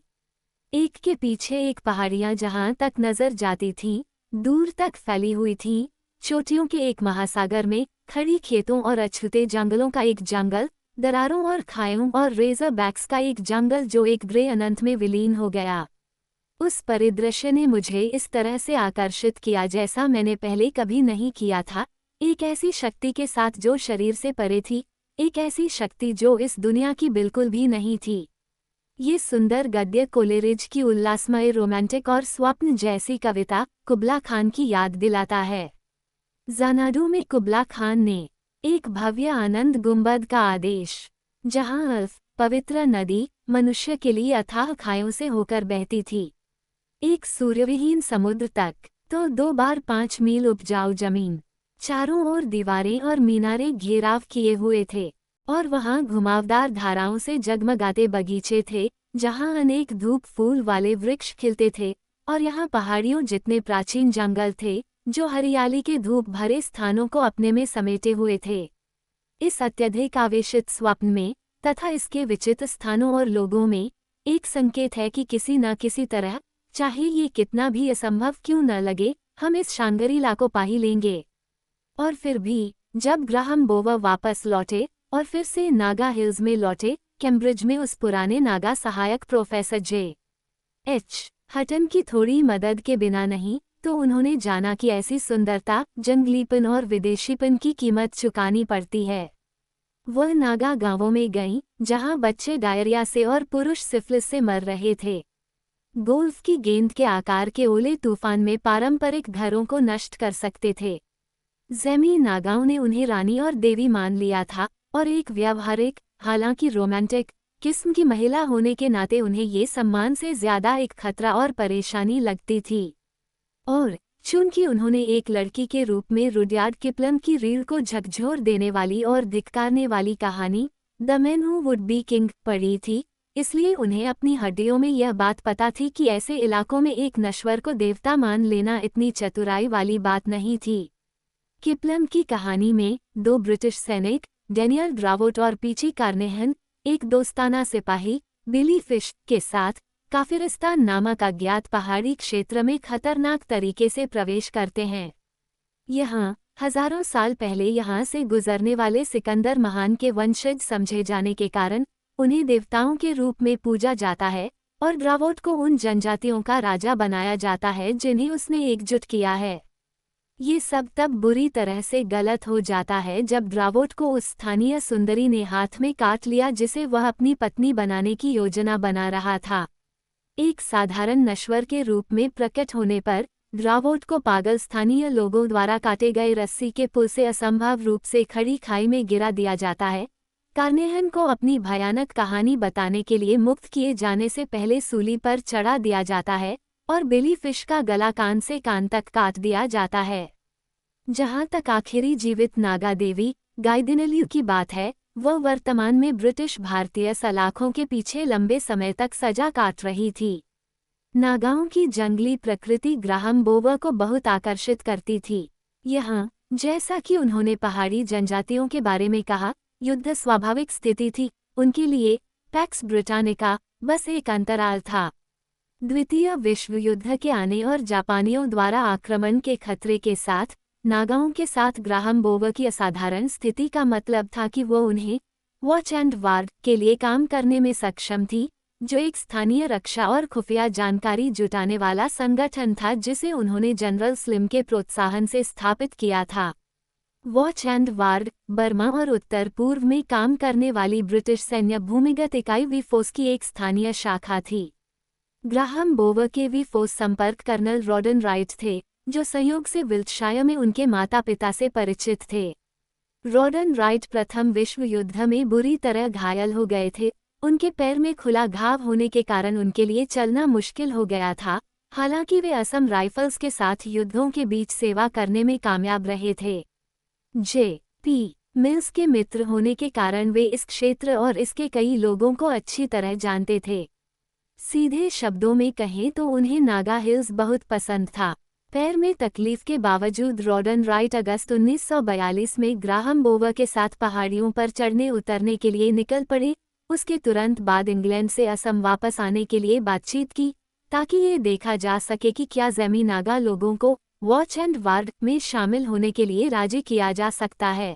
Speaker 1: एक के पीछे एक पहाड़ियां जहां तक नजर जाती थीं, दूर तक फैली हुई थीं। चोटियों के एक महासागर में खड़ी खेतों और अछूते जंगलों का एक जंगल, दरारों और खायों और रेजर बैक्स का एक जंगल जो एक ग्रे अनंत में विलीन हो गया। उस परिदृश्य ने मुझे इस तरह से आकर्षित किया जैसा मैंने पहले कभी नहीं किया था। एक ऐसी शक्ति के साथ जो शरीर से परे थी, एक ऐसी शक्ति जो इस दुनिया की बिल्कुल भी नहीं थी। ये सुंदर गद्य कोलेरिज की उल्लासमय रोमांटिक और स्वप्न जैसी कविता कुबला खान की याद दिलाता है। ज़नाडू में कुबला खान ने एक भव्य आनंद गुंबद का आदेश, जहां अल्फ पवित्र नदी मनुष्य के लिए अथाह खायों से होकर बहती थी, एक सूर्यविहीन समुद्र तक, तो 2 बार 5 मील उपजाऊ जमीन, चारों ओर दीवारें और मीनारे घेराव किए हुए थे, और वहां घुमावदार धाराओं से जगमगाते बगीचे थे, जहां अनेक धूप फूल वाले वृक्ष खिलते थे, और यहाँ पहाड़ियों जितने प्राचीन जंगल थे, जो हरियाली के धूप भरे स्थानों को अपने में समेटे हुए थे। इस अत्यधिक आवेशित स्वप्न में तथा इसके विचित्र स्थानों और लोगों में एक संकेत है कि किसी न किसी तरह, चाहे ये कितना भी असंभव क्यों न लगे, हम इस शांगरी-ला को पा ही लेंगे। और फिर भी, जब ग्राहम बोवर वापस लौटे और फिर से नागा हिल्स में लौटे, कैम्ब्रिज में उस पुराने नागा सहायक प्रोफेसर J.H. हटन की थोड़ी मदद के बिना नहीं, तो उन्होंने जाना कि ऐसी सुंदरता, जंगलीपन और विदेशीपन की कीमत चुकानी पड़ती है। वह नागा गांवों में गईं, जहां बच्चे डायरिया से और पुरुष सिफिलिस से मर रहे थे। गोल्फ की गेंद के आकार के ओले तूफान में पारंपरिक घरों को नष्ट कर सकते थे। ज़ेमी नागाओं ने उन्हें रानी और देवी मान लिया था, और एक व्यावहारिक, हालांकि रोमांटिक किस्म की महिला होने के नाते उन्हें ये सम्मान से ज्यादा एक खतरा और परेशानी लगती थी। और चूंकि उन्होंने एक लड़की के रूप में रुडयार्ड किपलम की रीढ़ को झकझोर देने वाली और धिक्कारने वाली कहानी the man who would be king पढ़ी थी, इसलिए उन्हें अपनी हड्डियों में यह बात पता थी कि ऐसे इलाकों में एक नश्वर को देवता मान लेना इतनी चतुराई वाली बात नहीं थी। किपलम की कहानी में दो ब्रिटिश सैनिक, डेनियल ड्रावोट और पीची कार्नेहन, एक दोस्ताना सिपाही, बिली फिश, के साथ काफिरिस्तान नामक अज्ञात पहाड़ी क्षेत्र में खतरनाक तरीके से प्रवेश करते हैं। यहाँ, हजारों साल पहले यहाँ से गुजरने वाले सिकंदर महान के वंशज समझे जाने के कारण उन्हें देवताओं के रूप में पूजा जाता है, और ड्रावोट को उन जनजातियों का राजा बनाया जाता है जिन्हें उसने एकजुट किया है। ये सब तब बुरी तरह से गलत हो जाता है जब ड्रावोट को उस स्थानीय सुंदरी ने हाथ में काट लिया जिसे वह अपनी पत्नी बनाने की योजना बना रहा था। एक साधारण नश्वर के रूप में प्रकट होने पर ड्रावोट को पागल स्थानीय लोगों द्वारा काटे गए रस्सी के पुल से असंभव रूप से खड़ी खाई में गिरा दिया जाता है। कार्नेहन को अपनी भयानक कहानी बताने के लिए मुक्त किए जाने से पहले सूली पर चढ़ा दिया जाता है, और बिली फिश का गला कान से कान तक काट दिया जाता है। जहां तक आखिरी जीवित नागा देवी गाइदिनल्यू की बात है, वह वर्तमान में ब्रिटिश भारतीय सलाखों के पीछे लंबे समय तक सजा काट रही थी। नागाओं की जंगली प्रकृति ग्राहम बोवर को बहुत आकर्षित करती थी। यहाँ, जैसा कि उन्होंने पहाड़ी जनजातियों के बारे में कहा, युद्ध स्वाभाविक स्थिति थी, उनके लिए पैक्स ब्रिटानिका बस एक अंतराल था। द्वितीय विश्व युद्ध के आने और जापानियों द्वारा आक्रमण के खतरे के साथ नागाओं के साथ ग्राहम बोवर की असाधारण स्थिति का मतलब था कि वो उन्हें वॉच एंड वार्ड के लिए काम करने में सक्षम थी, जो एक स्थानीय रक्षा और खुफिया जानकारी जुटाने वाला संगठन था जिसे उन्होंने जनरल स्लिम के प्रोत्साहन से स्थापित किया था। वॉच एंड वार्ड बर्मा और उत्तर पूर्व में काम करने वाली ब्रिटिश सैन्य भूमिगत इकाई वीफोर्स की एक स्थानीय शाखा थी। ग्राहम बोवर के वीफोर्स संपर्क कर्नल रॉडन राइट थे, जो संयोग से विल्टशायर में उनके माता पिता से परिचित थे। रॉडन राइट प्रथम विश्व युद्ध में बुरी तरह घायल हो गए थे। उनके पैर में खुला घाव होने के कारण उनके लिए चलना मुश्किल हो गया था, हालांकि वे असम राइफल्स के साथ युद्धों के बीच सेवा करने में कामयाब रहे थे। J.P. मिल्स के मित्र होने के कारण वे इस क्षेत्र और इसके कई लोगों को अच्छी तरह जानते थे। सीधे शब्दों में कहें तो उन्हें नागा हिल्स बहुत पसंद था। पैर में तकलीफ के बावजूद रॉडन राइट अगस्त 1942 में ग्राहम बोवर के साथ पहाड़ियों पर चढ़ने उतरने के लिए निकल पड़े। उसके तुरंत बाद इंग्लैंड से असम वापस आने के लिए बातचीत की, ताकि ये देखा जा सके कि क्या ज़मीनी नागा लोगों को वॉच एंड वार्ड में शामिल होने के लिए राजी किया जा सकता है।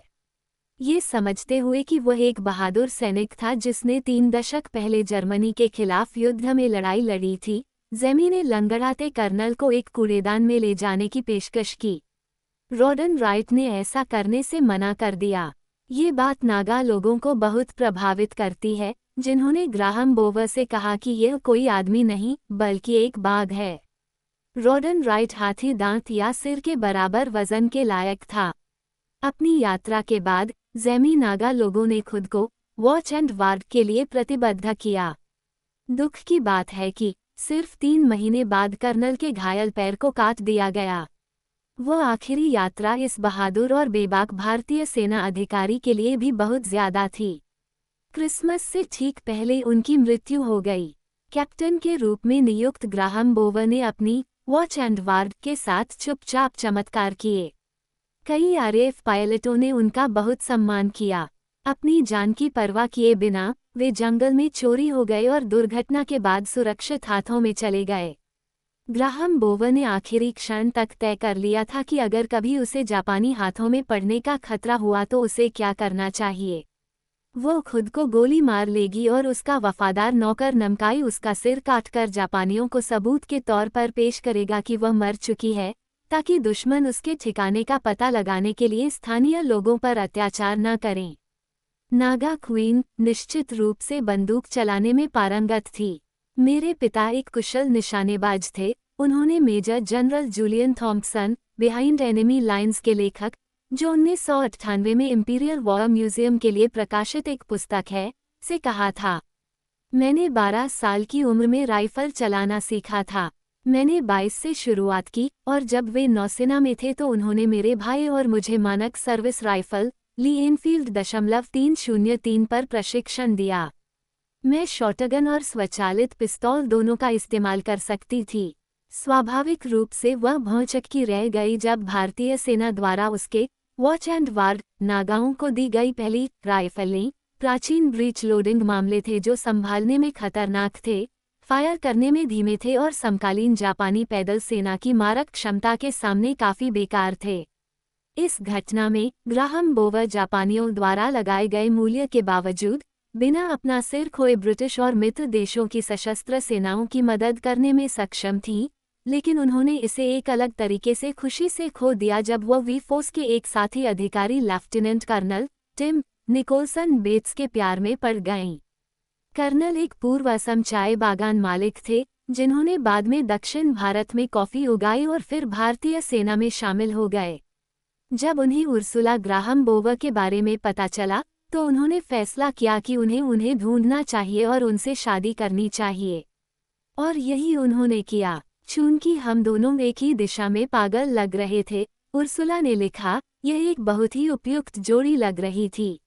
Speaker 1: ये समझते हुए कि वह एक बहादुर सैनिक था जिसने 3 दशक पहले जर्मनी के खिलाफ युद्ध में लड़ाई लड़ी थी, ज़ेमी ने लंगड़ाते कर्नल को एक कूड़ेदान में ले जाने की पेशकश की। रॉडन राइट ने ऐसा करने से मना कर दिया। ये बात नागा लोगों को बहुत प्रभावित करती है, जिन्होंने ग्राहम बोवर से कहा कि यह कोई आदमी नहीं बल्कि एक बाघ है। रॉडन राइट हाथी दांत या सिर के बराबर वजन के लायक था। अपनी यात्रा के बाद ज़ेमी नागा लोगों ने खुद को वॉच एंड वार्ड के लिए प्रतिबद्ध किया। दुख की बात है कि सिर्फ 3 महीने बाद कर्नल के घायल पैर को काट दिया गया। वह आखिरी यात्रा इस बहादुर और बेबाक भारतीय सेना अधिकारी के लिए भी बहुत ज्यादा थी। क्रिसमस से ठीक पहले उनकी मृत्यु हो गई। कैप्टन के रूप में नियुक्त ग्राहम बोवर ने अपनी वॉच एंड वार्ड के साथ चुपचाप चमत्कार किए। कई आरएएफ पायलटों ने उनका बहुत सम्मान किया। अपनी जान की परवाह किए बिना वे जंगल में चोरी हो गए और दुर्घटना के बाद सुरक्षित हाथों में चले गए। ग्राहम बोवर ने आखिरी क्षण तक तय कर लिया था कि अगर कभी उसे जापानी हाथों में पड़ने का खतरा हुआ तो उसे क्या करना चाहिए। वो खुद को गोली मार लेगी और उसका वफादार नौकर नमकाई उसका सिर काटकर जापानियों को सबूत के तौर पर पेश करेगा कि वह मर चुकी है, ताकि दुश्मन उसके ठिकाने का पता लगाने के लिए स्थानीय लोगों पर अत्याचार न करें। नागा क्वीन निश्चित रूप से बंदूक चलाने में पारंगत थी। मेरे पिता एक कुशल निशानेबाज थे। उन्होंने major general Julian Thompson, Behind Enemy Lines के लेखक, जो 1998 में इंपीरियल वॉर म्यूजियम के लिए प्रकाशित एक पुस्तक है, से कहा था। मैंने 12 साल की उम्र में राइफल चलाना सीखा था। मैंने 22 से शुरुआत की और जब वे नौसेना में थे तो उन्होंने मेरे भाई और मुझे मानक सर्विस राइफल ली एनफील्ड .303 पर प्रशिक्षण दिया। मैं शॉटगन और स्वचालित पिस्तौल दोनों का इस्तेमाल कर सकती थी। स्वाभाविक रूप से वह भौचक्की रह गई जब भारतीय सेना द्वारा उसके वॉच एंड वार्ड नागाओं को दी गई पहली राइफलें प्राचीन ब्रीच लोडिंग मामले थे जो संभालने में खतरनाक थे, फायर करने में धीमे थे और समकालीन जापानी पैदल सेना की मारक क्षमता के सामने काफी बेकार थे। इस घटना में ग्राहम बोवर जापानियों द्वारा लगाए गए मूल्य के बावजूद बिना अपना सिर खोए ब्रिटिश और मित्र देशों की सशस्त्र सेनाओं की मदद करने में सक्षम थी, लेकिन उन्होंने इसे एक अलग तरीके से खुशी से खो दिया जब वह वी फोर्स के एक साथी अधिकारी lieutenant colonel Tim Nicholson Bates के प्यार में पड़ गईं। कर्नल एक पूर्व असम चाय बागान मालिक थे, जिन्होंने बाद में दक्षिण भारत में कॉफी उगाई और फिर भारतीय सेना में शामिल हो गए। जब उन्हें उर्सुला ग्राहम बोवर के बारे में पता चला तो उन्होंने फैसला किया कि उन्हें ढूंढना चाहिए और उनसे शादी करनी चाहिए। और यही उन्होंने किया। चूंकि हम दोनों एक ही दिशा में पागल लग रहे थे, उर्सुला ने लिखा, यह एक बहुत ही उपयुक्त जोड़ी लग रही थी।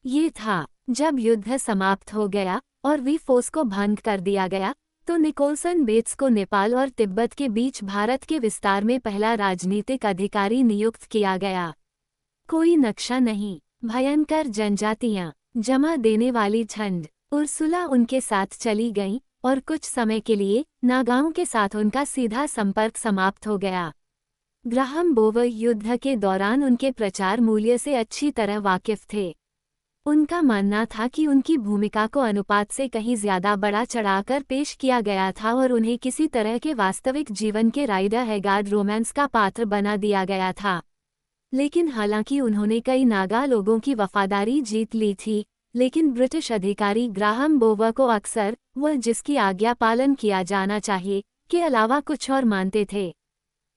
Speaker 1: ये था जब युद्ध समाप्त हो गया और वी फोर्स को भंग कर दिया गया तो निकोलसन बेट्स को नेपाल और तिब्बत के बीच भारत के विस्तार में पहला राजनीतिक अधिकारी नियुक्त किया गया। कोई नक्शा नहीं, भयंकर जनजातियां, जमा देने वाली ठंड। उर्सुला उनके साथ चली गईं और कुछ समय के लिए नागाओं के साथ उनका सीधा संपर्क समाप्त हो गया। ग्राहम बोवर युद्ध के दौरान उनके प्रचार मूल्य से अच्छी तरह वाकिफ थे। उनका मानना था कि उनकी भूमिका को अनुपात से कहीं ज्यादा बड़ा चढ़ाकर पेश किया गया था और उन्हें किसी तरह के वास्तविक जीवन के राइडर हैगार्ड रोमांस का पात्र बना दिया गया था। लेकिन हालांकि उन्होंने कई नागा लोगों की वफादारी जीत ली थी, लेकिन ब्रिटिश अधिकारी ग्राहम बोवर को अक्सर वह जिसकी आज्ञा पालन किया जाना चाहिए के अलावा कुछ और मानते थे।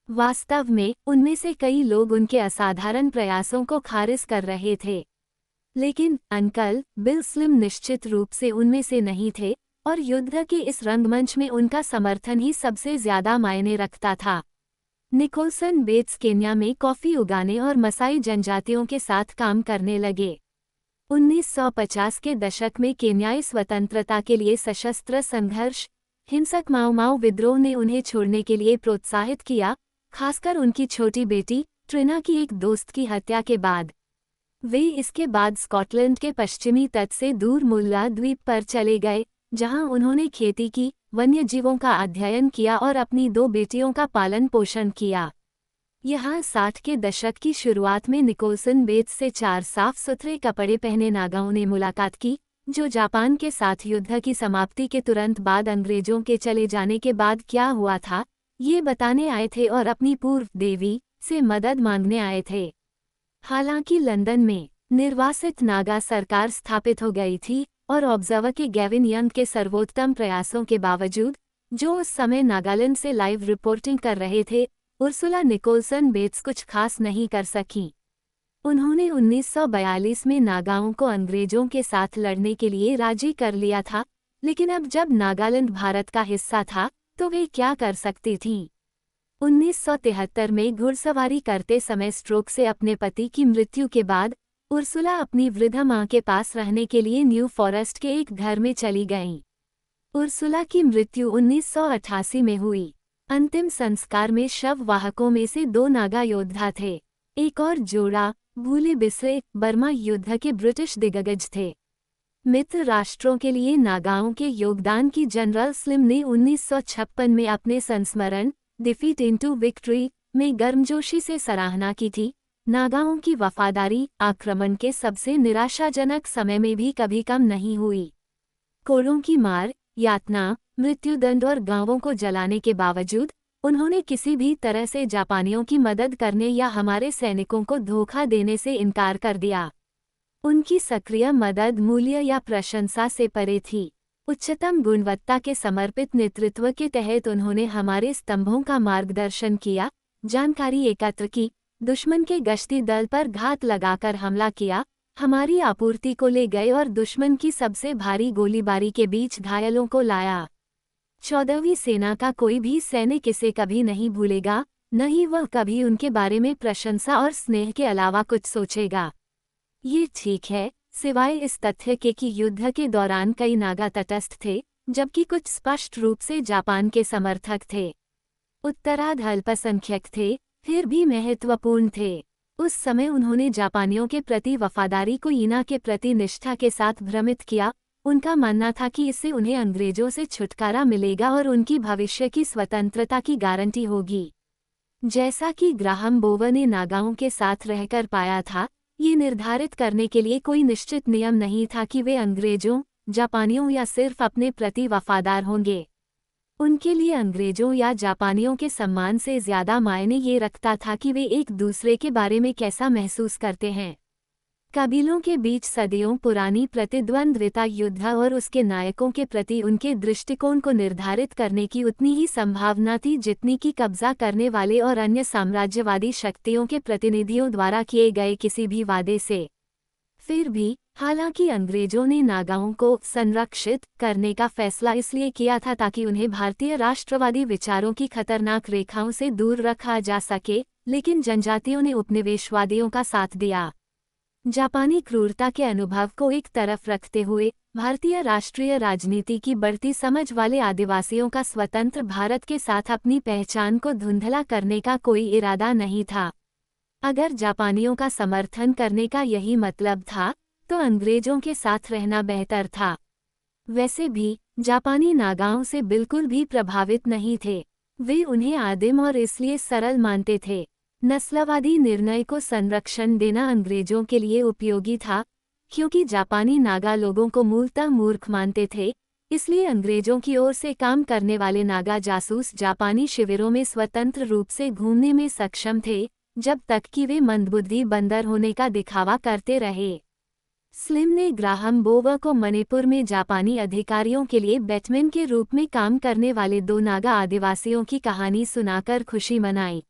Speaker 1: वास्तव में उनमें से कई लोग उनके असाधारण प्रयासों को खारिज कर रहे थे, लेकिन अंकल बिल स्लिम निश्चित रूप से उनमें से नहीं थे और युद्ध के इस रंगमंच में उनका समर्थन ही सबसे ज्यादा मायने रखता था। निकोलसन बेट्स केन्या में कॉफी उगाने और मसाई जनजातियों के साथ काम करने लगे। 1950 के दशक में केन्याई स्वतंत्रता के लिए सशस्त्र संघर्ष, हिंसक माओ विद्रोह ने उन्हें छोड़ने के लिए प्रोत्साहित किया, खासकर उनकी छोटी बेटी ट्रिना की एक दोस्त की हत्या के बाद। वे इसके बाद स्कॉटलैंड के पश्चिमी तट से दूर मुल्ला द्वीप पर चले गए, जहां उन्होंने खेती की, वन्यजीवों का अध्ययन किया और अपनी 2 बेटियों का पालन पोषण किया। यहाँ 60 के दशक की शुरुआत में निकोलसन बेट्स से 4 साफ सुथरे कपड़े पहने नागाओं ने मुलाकात की, जो जापान के साथ युद्ध की समाप्ति के तुरंत बाद अंग्रेजों के चले जाने के बाद क्या हुआ था, ये बताने आए थे और अपनी पूर्व देवी से मदद मांगने आए थे। हालांकि लंदन में निर्वासित नागा सरकार स्थापित हो गई थी और ऑब्जर्वर के गैविन यंग के सर्वोत्तम प्रयासों के बावजूद, जो उस समय नागालैंड से लाइव रिपोर्टिंग कर रहे थे, उर्सुला निकोलसन बेट्स कुछ खास नहीं कर सकीं। उन्होंने 1942 में नागाओं को अंग्रेजों के साथ लड़ने के लिए राजी कर लिया था, लेकिन अब जब नागालैंड भारत का हिस्सा था तो वे क्या कर सकती थीं। 1973 में घुड़सवारी करते समय स्ट्रोक से अपने पति की मृत्यु के बाद उर्सुला अपनी वृद्ध मां के पास रहने के लिए न्यू फॉरेस्ट के एक घर में चली गईं। उर्सुला की मृत्यु 1988 में हुई। अंतिम संस्कार में शव वाहकों में से 2 नागा योद्धा थे। एक और जोड़ा भूले बिसरे बर्मा युद्ध के ब्रिटिश दिग्गज थे। मित्र राष्ट्रों के लिए नागाओं के योगदान की जनरल स्लिम ने 1956 में अपने संस्मरण डिफीट इनटू विक्ट्री में गर्मजोशी से सराहना की थी। नागाओं की वफादारी आक्रमण के सबसे निराशाजनक समय में भी कभी कम नहीं हुई। कोड़ों की मार, यातना, मृत्युदंड और गांवों को जलाने के बावजूद उन्होंने किसी भी तरह से जापानियों की मदद करने या हमारे सैनिकों को धोखा देने से इनकार कर दिया। उनकी सक्रिय मदद मूल्य या प्रशंसा से परे थी। उच्चतम गुणवत्ता के समर्पित नेतृत्व के तहत उन्होंने हमारे स्तंभों का मार्गदर्शन किया, जानकारी एकत्र की, दुश्मन के गश्ती दल पर घात लगाकर हमला किया, हमारी आपूर्ति को ले गए और दुश्मन की सबसे भारी गोलीबारी के बीच घायलों को लाया। 14वीं सेना का कोई भी सैनिक इसे कभी नहीं भूलेगा, न ही वह कभी उनके बारे में प्रशंसा और स्नेह के अलावा कुछ सोचेगा। ये ठीक है, सिवाय इस तथ्य के कि युद्ध के दौरान कई नागा तटस्थ थे, जबकि कुछ स्पष्ट रूप से जापान के समर्थक थे। उत्तरार्ध अल्पसंख्यक थे, फिर भी महत्वपूर्ण थे। उस समय उन्होंने जापानियों के प्रति वफादारी को ईना के प्रति निष्ठा के साथ भ्रमित किया। उनका मानना था कि इससे उन्हें अंग्रेजों से छुटकारा मिलेगा और उनकी भविष्य की स्वतंत्रता की गारंटी होगी। जैसा कि ग्राहम बोवर ने नागाओं के साथ रहकर पाया था, ये निर्धारित करने के लिए कोई निश्चित नियम नहीं था कि वे अंग्रेजों, जापानियों या सिर्फ अपने प्रति वफादार होंगे। उनके लिए अंग्रेजों या जापानियों के सम्मान से ज्यादा मायने ये रखता था कि वे एक दूसरे के बारे में कैसा महसूस करते हैं। कबीलों के बीच सदियों पुरानी प्रतिद्वंद्विता युद्ध और उसके नायकों के प्रति उनके दृष्टिकोण को निर्धारित करने की उतनी ही संभावना थी जितनी कि कब्जा करने वाले और अन्य साम्राज्यवादी शक्तियों के प्रतिनिधियों द्वारा किए गए किसी भी वादे से। फिर भी, हालांकि अंग्रेजों ने नागाओं को संरक्षित करने का फैसला इसलिए किया था ताकि उन्हें भारतीय राष्ट्रवादी विचारों की खतरनाक रेखाओं से दूर रखा जा सके, लेकिन जनजातियों ने उपनिवेशवादियों का साथ दिया। जापानी क्रूरता के अनुभव को एक तरफ रखते हुए भारतीय राष्ट्रीय राजनीति की बढ़ती समझ वाले आदिवासियों का स्वतंत्र भारत के साथ अपनी पहचान को धुंधला करने का कोई इरादा नहीं था। अगर जापानियों का समर्थन करने का यही मतलब था, तो अंग्रेजों के साथ रहना बेहतर था। वैसे भी, जापानी नागाओं से बिल्कुल भी प्रभावित नहीं थे। वे उन्हें आदिम और इसलिए सरल मानते थे। नस्लवादी निर्णय को संरक्षण देना अंग्रेजों के लिए उपयोगी था, क्योंकि जापानी नागा लोगों को मूलतः मूर्ख मानते थे। इसलिए अंग्रेजों की ओर से काम करने वाले नागा जासूस जापानी शिविरों में स्वतंत्र रूप से घूमने में सक्षम थे, जब तक कि वे मंदबुद्धि बंदर होने का दिखावा करते रहे। स्लिम ने ग्राहम बोवर को मणिपुर में जापानी अधिकारियों के लिए बैटमैन के रूप में काम करने वाले 2 नागा आदिवासियों की कहानी सुनाकर खुशी मनाई।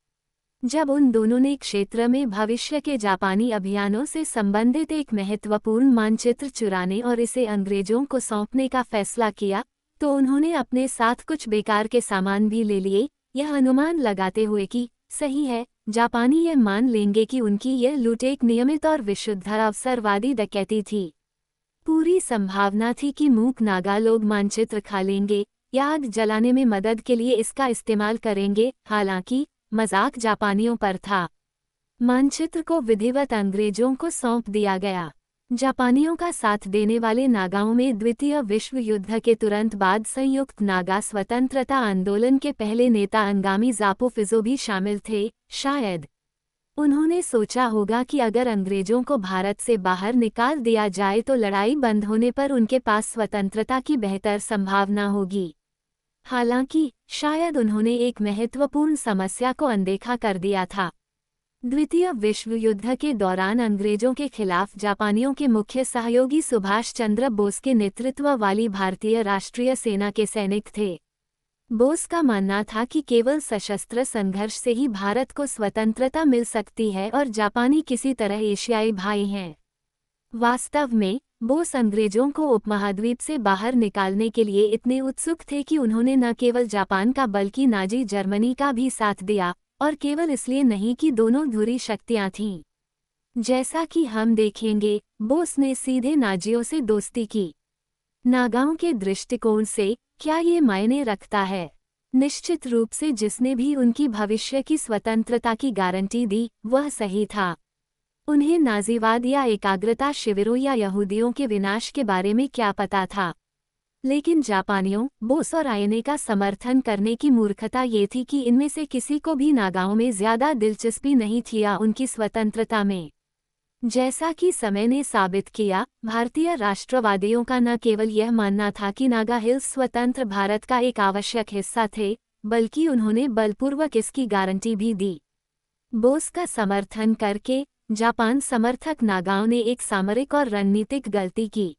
Speaker 1: जब उन दोनों ने क्षेत्र में भविष्य के जापानी अभियानों से संबंधित एक महत्वपूर्ण मानचित्र चुराने और इसे अंग्रेजों को सौंपने का फैसला किया, तो उन्होंने अपने साथ कुछ बेकार के सामान भी ले लिए, यह अनुमान लगाते हुए कि सही है, जापानी यह मान लेंगे कि उनकी यह लूट एक नियमित और विशुद्ध अवसरवादी डकैती थी। पूरी संभावना थी कि मूक नागा लोग मानचित्र खा लेंगे या आग जलाने में मदद के लिए इसका इस्तेमाल करेंगे। हालांकि मजाक जापानियों पर था। मानचित्र को विधिवत अंग्रेजों को सौंप दिया गया। जापानियों का साथ देने वाले नागाओं में द्वितीय विश्व युद्ध के तुरंत बाद संयुक्त नागा स्वतंत्रता आंदोलन के पहले नेता अंगामी ज़ापो फिज़ो भी शामिल थे। शायद उन्होंने सोचा होगा कि अगर अंग्रेजों को भारत से बाहर निकाल दिया जाए तो लड़ाई बंद होने पर उनके पास स्वतंत्रता की बेहतर संभावना होगी। हालांकि शायद उन्होंने एक महत्वपूर्ण समस्या को अनदेखा कर दिया था। द्वितीय विश्व युद्ध के दौरान अंग्रेजों के खिलाफ जापानियों के मुख्य सहयोगी सुभाष चंद्र बोस के नेतृत्व वाली भारतीय राष्ट्रीय सेना के सैनिक थे। बोस का मानना था कि केवल सशस्त्र संघर्ष से ही भारत को स्वतंत्रता मिल सकती है और जापानी किसी तरह एशियाई भाई हैं। वास्तव में बोस अंग्रेजों को उपमहाद्वीप से बाहर निकालने के लिए इतने उत्सुक थे कि उन्होंने न केवल जापान का बल्कि नाजी जर्मनी का भी साथ दिया, और केवल इसलिए नहीं कि दोनों धुरी शक्तियां थीं। जैसा कि हम देखेंगे, बोस ने सीधे नाजियों से दोस्ती की। नागाओं के दृष्टिकोण से क्या ये मायने रखता है? निश्चित रूप से जिसने भी उनकी भविष्य की स्वतंत्रता की गारंटी दी, वह सही था। उन्हें नाजीवाद या एकाग्रता शिविरों या यहूदियों के विनाश के बारे में क्या पता था। लेकिन जापानियों, बोस और आयने का समर्थन करने की मूर्खता ये थी कि इनमें से किसी को भी नागाओं में ज्यादा दिलचस्पी नहीं थी या उनकी स्वतंत्रता में। जैसा कि समय ने साबित किया, भारतीय राष्ट्रवादियों का न केवल यह मानना था कि नागा हिल्स स्वतंत्र भारत का एक आवश्यक हिस्सा थे, बल्कि उन्होंने बलपूर्वक इसकी गारंटी भी दी। बोस का समर्थन करके जापान समर्थक नागाओं ने एक सामरिक और रणनीतिक गलती की।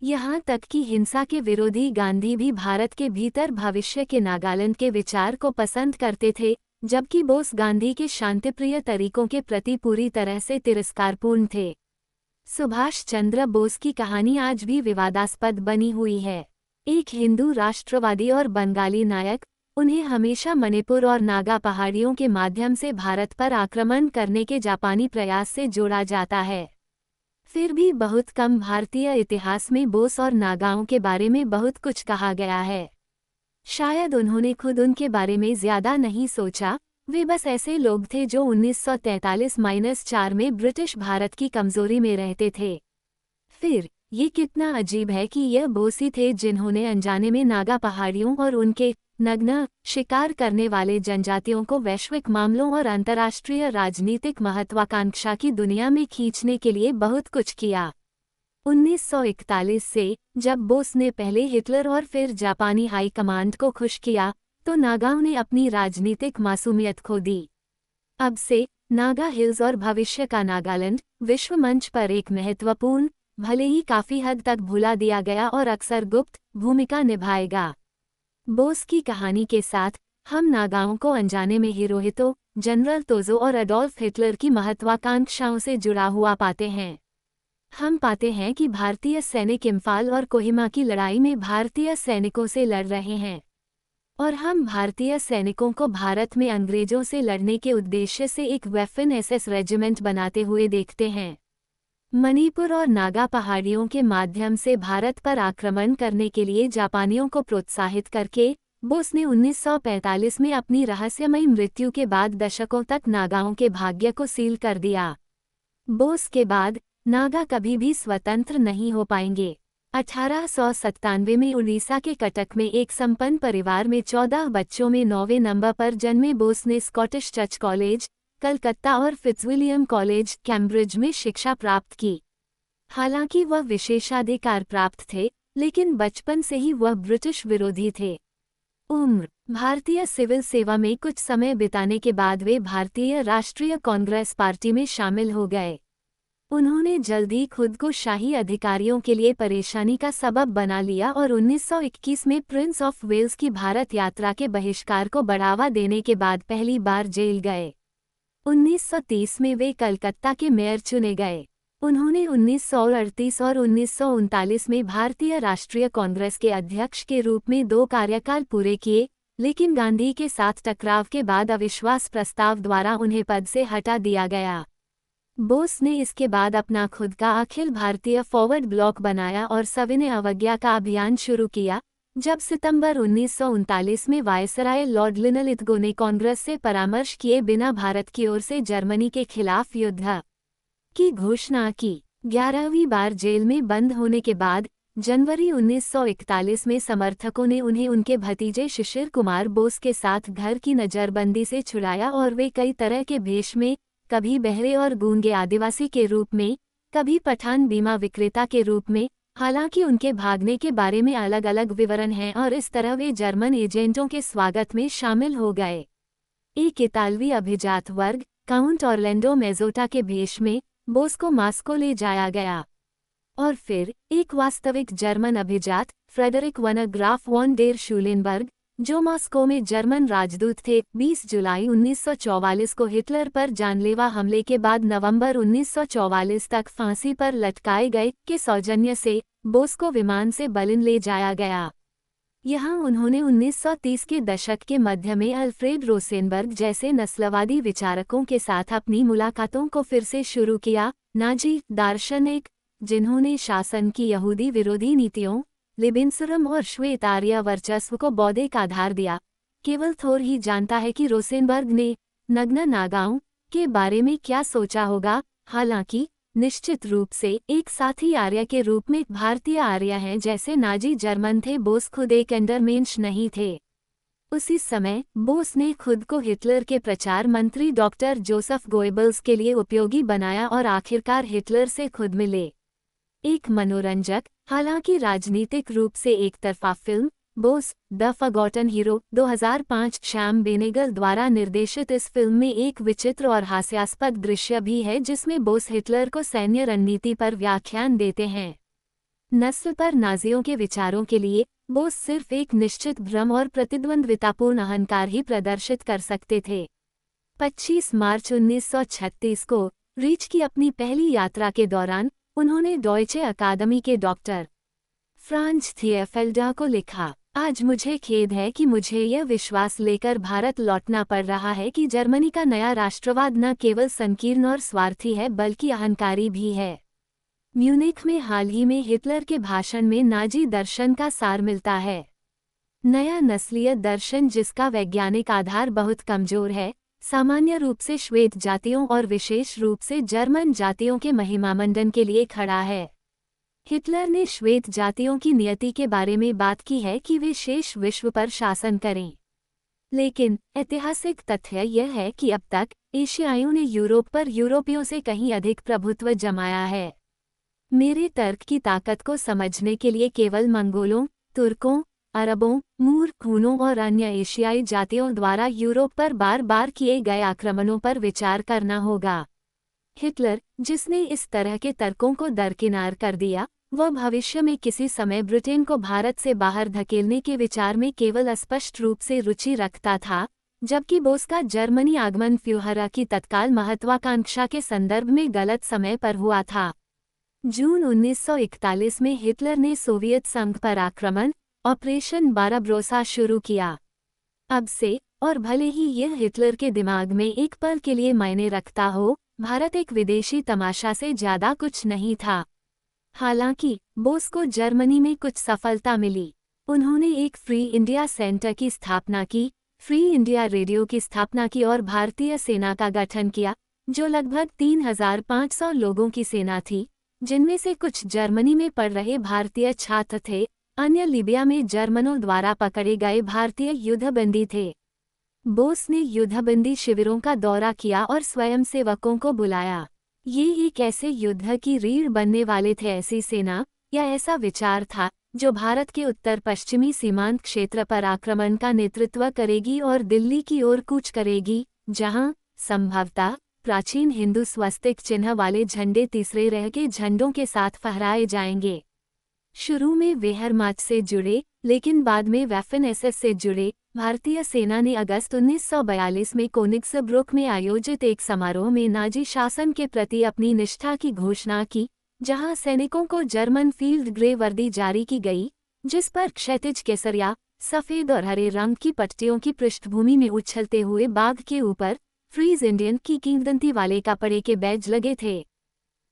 Speaker 1: यहाँ तक कि हिंसा के विरोधी गांधी भी भारत के भीतर भविष्य के नागालैंड के विचार को पसंद करते थे, जबकि बोस गांधी के शांतिप्रिय तरीकों के प्रति पूरी तरह से तिरस्कारपूर्ण थे। सुभाष चंद्र बोस की कहानी आज भी विवादास्पद बनी हुई है। एक हिंदू राष्ट्रवादी और बंगाली नायक, उन्हें हमेशा मणिपुर और नागा पहाड़ियों के माध्यम से भारत पर आक्रमण करने के जापानी प्रयास से जोड़ा जाता है। फिर भी बहुत कम भारतीय इतिहास में बोस और नागाओं के बारे में बहुत कुछ कहा गया है। शायद उन्होंने खुद उनके बारे में ज्यादा नहीं सोचा, वे बस ऐसे लोग थे जो 1943-4 में ब्रिटिश भारत की कमजोरी में रहते थे। फिर ये कितना अजीब है कि यह बोस ही थे जिन्होंने अनजाने में नागा पहाड़ियों और उनके नग्न शिकार करने वाले जनजातियों को वैश्विक मामलों और अंतर्राष्ट्रीय राजनीतिक महत्वाकांक्षा की दुनिया में खींचने के लिए बहुत कुछ किया। 1941 से, जब बोस ने पहले हिटलर और फिर जापानी हाई कमांड को खुश किया, तो नागाओं ने अपनी राजनीतिक मासूमियत खो दी। अब से नागा हिल्स और भविष्य का नागालैंड विश्व मंच पर एक महत्वपूर्ण, भले ही काफी हद तक भुला दिया गया और अक्सर गुप्त भूमिका निभाएगा। बोस की कहानी के साथ हम नागाओं को अनजाने में हिरोहितो, जनरल तोजो और एडोल्फ हिटलर की महत्वाकांक्षाओं से जुड़ा हुआ पाते हैं। हम पाते हैं कि भारतीय सैनिक इम्फाल और कोहिमा की लड़ाई में भारतीय सैनिकों से लड़ रहे हैं, और हम भारतीय सैनिकों को भारत में अंग्रेजों से लड़ने के उद्देश्य से एक वेफन एसएस रेजिमेंट बनाते हुए देखते हैं। मणिपुर और नागा पहाड़ियों के माध्यम से भारत पर आक्रमण करने के लिए जापानियों को प्रोत्साहित करके बोस ने 1945 में अपनी रहस्यमयी मृत्यु के बाद दशकों तक नागाओं के भाग्य को सील कर दिया। बोस के बाद नागा कभी भी स्वतंत्र नहीं हो पाएंगे। 1897 में उड़ीसा के कटक में एक संपन्न परिवार में 14 बच्चों में 9वें नंबर पर जन्मे बोस ने स्कॉटिश चर्च कॉलेज, कलकत्ता और फिट्जविलियम कॉलेज, कैम्ब्रिज में शिक्षा प्राप्त की। हालांकि वह विशेषाधिकार प्राप्त थे, लेकिन बचपन से ही वह ब्रिटिश विरोधी थे। उम्र: भारतीय सिविल सेवा में कुछ समय बिताने के बाद वे भारतीय राष्ट्रीय कांग्रेस पार्टी में शामिल हो गए। उन्होंने जल्द ही खुद को शाही अधिकारियों के लिए परेशानी का सबब बना लिया और 1921 में प्रिंस ऑफ वेल्स की भारत यात्रा के बहिष्कार को बढ़ावा देने के बाद पहली बार जेल गए। 1930 में वे कलकत्ता के मेयर चुने गए। उन्होंने 1938 और 1939 में भारतीय राष्ट्रीय कांग्रेस के अध्यक्ष के रूप में 2 कार्यकाल पूरे किए, लेकिन गांधी के साथ टकराव के बाद अविश्वास प्रस्ताव द्वारा उन्हें पद से हटा दिया गया। बोस ने इसके बाद अपना खुद का अखिल भारतीय फॉरवर्ड ब्लॉक बनाया और सविनय अवज्ञा का अभियान शुरू किया, जब सितंबर 1939 में वायसराय लॉर्ड लिनलिथगो ने कांग्रेस से परामर्श किए बिना भारत की ओर से जर्मनी के खिलाफ युद्ध की घोषणा की। 11वीं बार जेल में बंद होने के बाद जनवरी 1941 में समर्थकों ने उन्हें उनके भतीजे शिशिर कुमार बोस के साथ घर की नजरबंदी से छुड़ाया और वे कई तरह के भेष में, कभी बहरे और गूंगे आदिवासी के रूप में, कभी पठान बीमा विक्रेता के रूप में, हालांकि उनके भागने के बारे में अलग अलग विवरण हैं और इस तरह वे जर्मन एजेंटों के स्वागत में शामिल हो गए। एक इतालवी अभिजात वर्ग, काउंट ऑरलैंडो मेजोटा के भेष में, बोस को मास्को ले जाया गया, और फिर एक वास्तविक जर्मन अभिजात, Friedrich von Graf von der Schulenburg, जो मॉस्को में जर्मन राजदूत थे, 20 जुलाई 1944 को हिटलर पर जानलेवा हमले के बाद नवंबर 1944 तक फांसी पर लटकाए गए, के सौजन्य से बोस को विमान से बर्लिन ले जाया गया। यहाँ उन्होंने 1930 के दशक के मध्य में अल्फ्रेड रोसेनबर्ग जैसे नस्लवादी विचारकों के साथ अपनी मुलाकातों को फिर से शुरू किया। नाजी दार्शनिक, जिन्होंने शासन की यहूदी विरोधी नीतियों, लिबिंसुरम और श्वेत आर्य वर्चस्व को बौद्धिक आधार दिया। केवल थोर ही जानता है कि रोसेनबर्ग ने नग्न नागाओं के बारे में क्या सोचा होगा, हालांकि निश्चित रूप से एक साथी आर्य के रूप में भारतीय आर्य हैं जैसे नाजी जर्मन थे, बोस खुद एक अंडरमेंश नहीं थे। उसी समय बोस ने खुद को हिटलर के प्रचार मंत्री डॉक्टर जोसेफ गोएबल्स के लिए उपयोगी बनाया और आखिरकार हिटलर से खुद मिले। एक मनोरंजक, हालांकि राजनीतिक रूप से एक तरफा film Bose the forgotten hero 2005 Shyam Benegal द्वारा निर्देशित इस फिल्म में एक विचित्र और हास्यास्पद दृश्य भी है जिसमें बोस हिटलर को सैन्य रणनीति पर व्याख्यान देते हैं। नस्ल पर नाजियों के विचारों के लिए बोस सिर्फ एक निश्चित भ्रम और प्रतिद्वंद्वितापूर्ण अहंकार ही प्रदर्शित कर सकते थे। 25 मार्च 1936 को रीच की अपनी पहली यात्रा के दौरान उन्होंने डॉयचे अकादमी के डॉक्टर फ्रांज थिएफेल्डर को लिखा, आज मुझे खेद है कि मुझे यह विश्वास लेकर भारत लौटना पड़ रहा है कि जर्मनी का नया राष्ट्रवाद न केवल संकीर्ण और स्वार्थी है बल्कि अहंकारी भी है। म्यूनिख में हाल ही में हिटलर के भाषण में नाजी दर्शन का सार मिलता है। नया नस्लीय दर्शन जिसका वैज्ञानिक आधार बहुत कमजोर है, सामान्य रूप से श्वेत जातियों और विशेष रूप से जर्मन जातियों के महिमामंडन के लिए खड़ा है। हिटलर ने श्वेत जातियों की नियति के बारे में बात की है कि वे शेष विश्व पर शासन करें, लेकिन ऐतिहासिक तथ्य यह है कि अब तक एशियाइयों ने यूरोप पर यूरोपियों से कहीं अधिक प्रभुत्व जमाया है। मेरे तर्क की ताकत को समझने के लिए केवल मंगोलों, तुर्कों, अरबों, मूर, खूनों और अन्य एशियाई जातियों द्वारा यूरोप पर बार बार किए गए आक्रमणों पर विचार करना होगा। हिटलर, जिसने इस तरह के तर्कों को दरकिनार कर दिया, वह भविष्य में किसी समय ब्रिटेन को भारत से बाहर धकेलने के विचार में केवल अस्पष्ट रूप से रुचि रखता था, जबकि बोस का जर्मनी आगमन फ्यूहर की तत्काल महत्वाकांक्षा के संदर्भ में गलत समय पर हुआ था। जून 1941 में हिटलर ने सोवियत संघ पर आक्रमण ऑपरेशन बाराब्रोसा शुरू किया। अब से, और भले ही यह हिटलर के दिमाग में एक पल के लिए मायने रखता हो, भारत एक विदेशी तमाशा से ज्यादा कुछ नहीं था। हालांकि बोस को जर्मनी में कुछ सफलता मिली। उन्होंने एक फ्री इंडिया सेंटर की स्थापना की, फ्री इंडिया रेडियो की स्थापना की और भारतीय सेना का गठन किया, जो लगभग 3500 लोगों की सेना थी, जिनमें से कुछ जर्मनी में पढ़ रहे भारतीय छात्र थे, अन्य लीबिया में जर्मनों द्वारा पकड़े गए भारतीय युद्धबंदी थे। बोस ने युद्धबंदी शिविरों का दौरा किया और स्वयंसेवकों को बुलाया। ये एक ऐसे युद्ध की रीढ़ बनने वाले थे, ऐसी सेना या ऐसा विचार था जो भारत के उत्तर पश्चिमी सीमांत क्षेत्र पर आक्रमण का नेतृत्व करेगी और दिल्ली की ओर कूच करेगी, जहां संभवतः प्राचीन हिंदू स्वस्तिक चिन्ह वाले झंडे तीसरे रह के झंडों के साथ फहराए जाएंगे। शुरू में वेहरमाच से जुड़े, लेकिन बाद में वेफन एसएस से जुड़े, भारतीय सेना ने अगस्त 1942 में कोनिग्सब्रुक में आयोजित एक समारोह में नाजी शासन के प्रति अपनी निष्ठा की घोषणा की, जहां सैनिकों को जर्मन फील्ड ग्रे वर्दी जारी की गई, जिस पर क्षैतिज केसरिया, सफेद और हरे रंग की पट्टियों की पृष्ठभूमि में उछलते हुए बाघ के ऊपर फ्रीज इंडियन की किंवदंती वाले कपड़े के बैज लगे थे।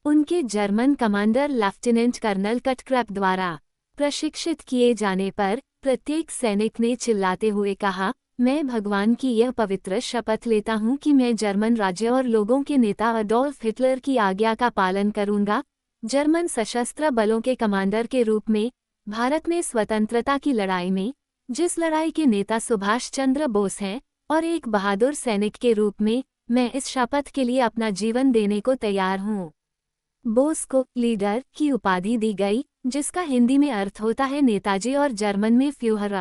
Speaker 1: उनके जर्मन कमांडर लेफ्टिनेंट कर्नल कटक्रैप द्वारा प्रशिक्षित किए जाने पर प्रत्येक सैनिक ने चिल्लाते हुए कहा, मैं भगवान की यह पवित्र शपथ लेता हूं कि मैं जर्मन राज्य और लोगों के नेता अडोल्फ हिटलर की आज्ञा का पालन करूंगा। जर्मन सशस्त्र बलों के कमांडर के रूप में भारत में स्वतंत्रता की लड़ाई में, जिस लड़ाई के नेता सुभाष चंद्र बोस हैं, और एक बहादुर सैनिक के रूप में, मैं इस शपथ के लिए अपना जीवन देने को तैयार हूं। बोस को लीडर की उपाधि दी गई, जिसका हिंदी में अर्थ होता है नेताजी और जर्मन में फ्यूहर।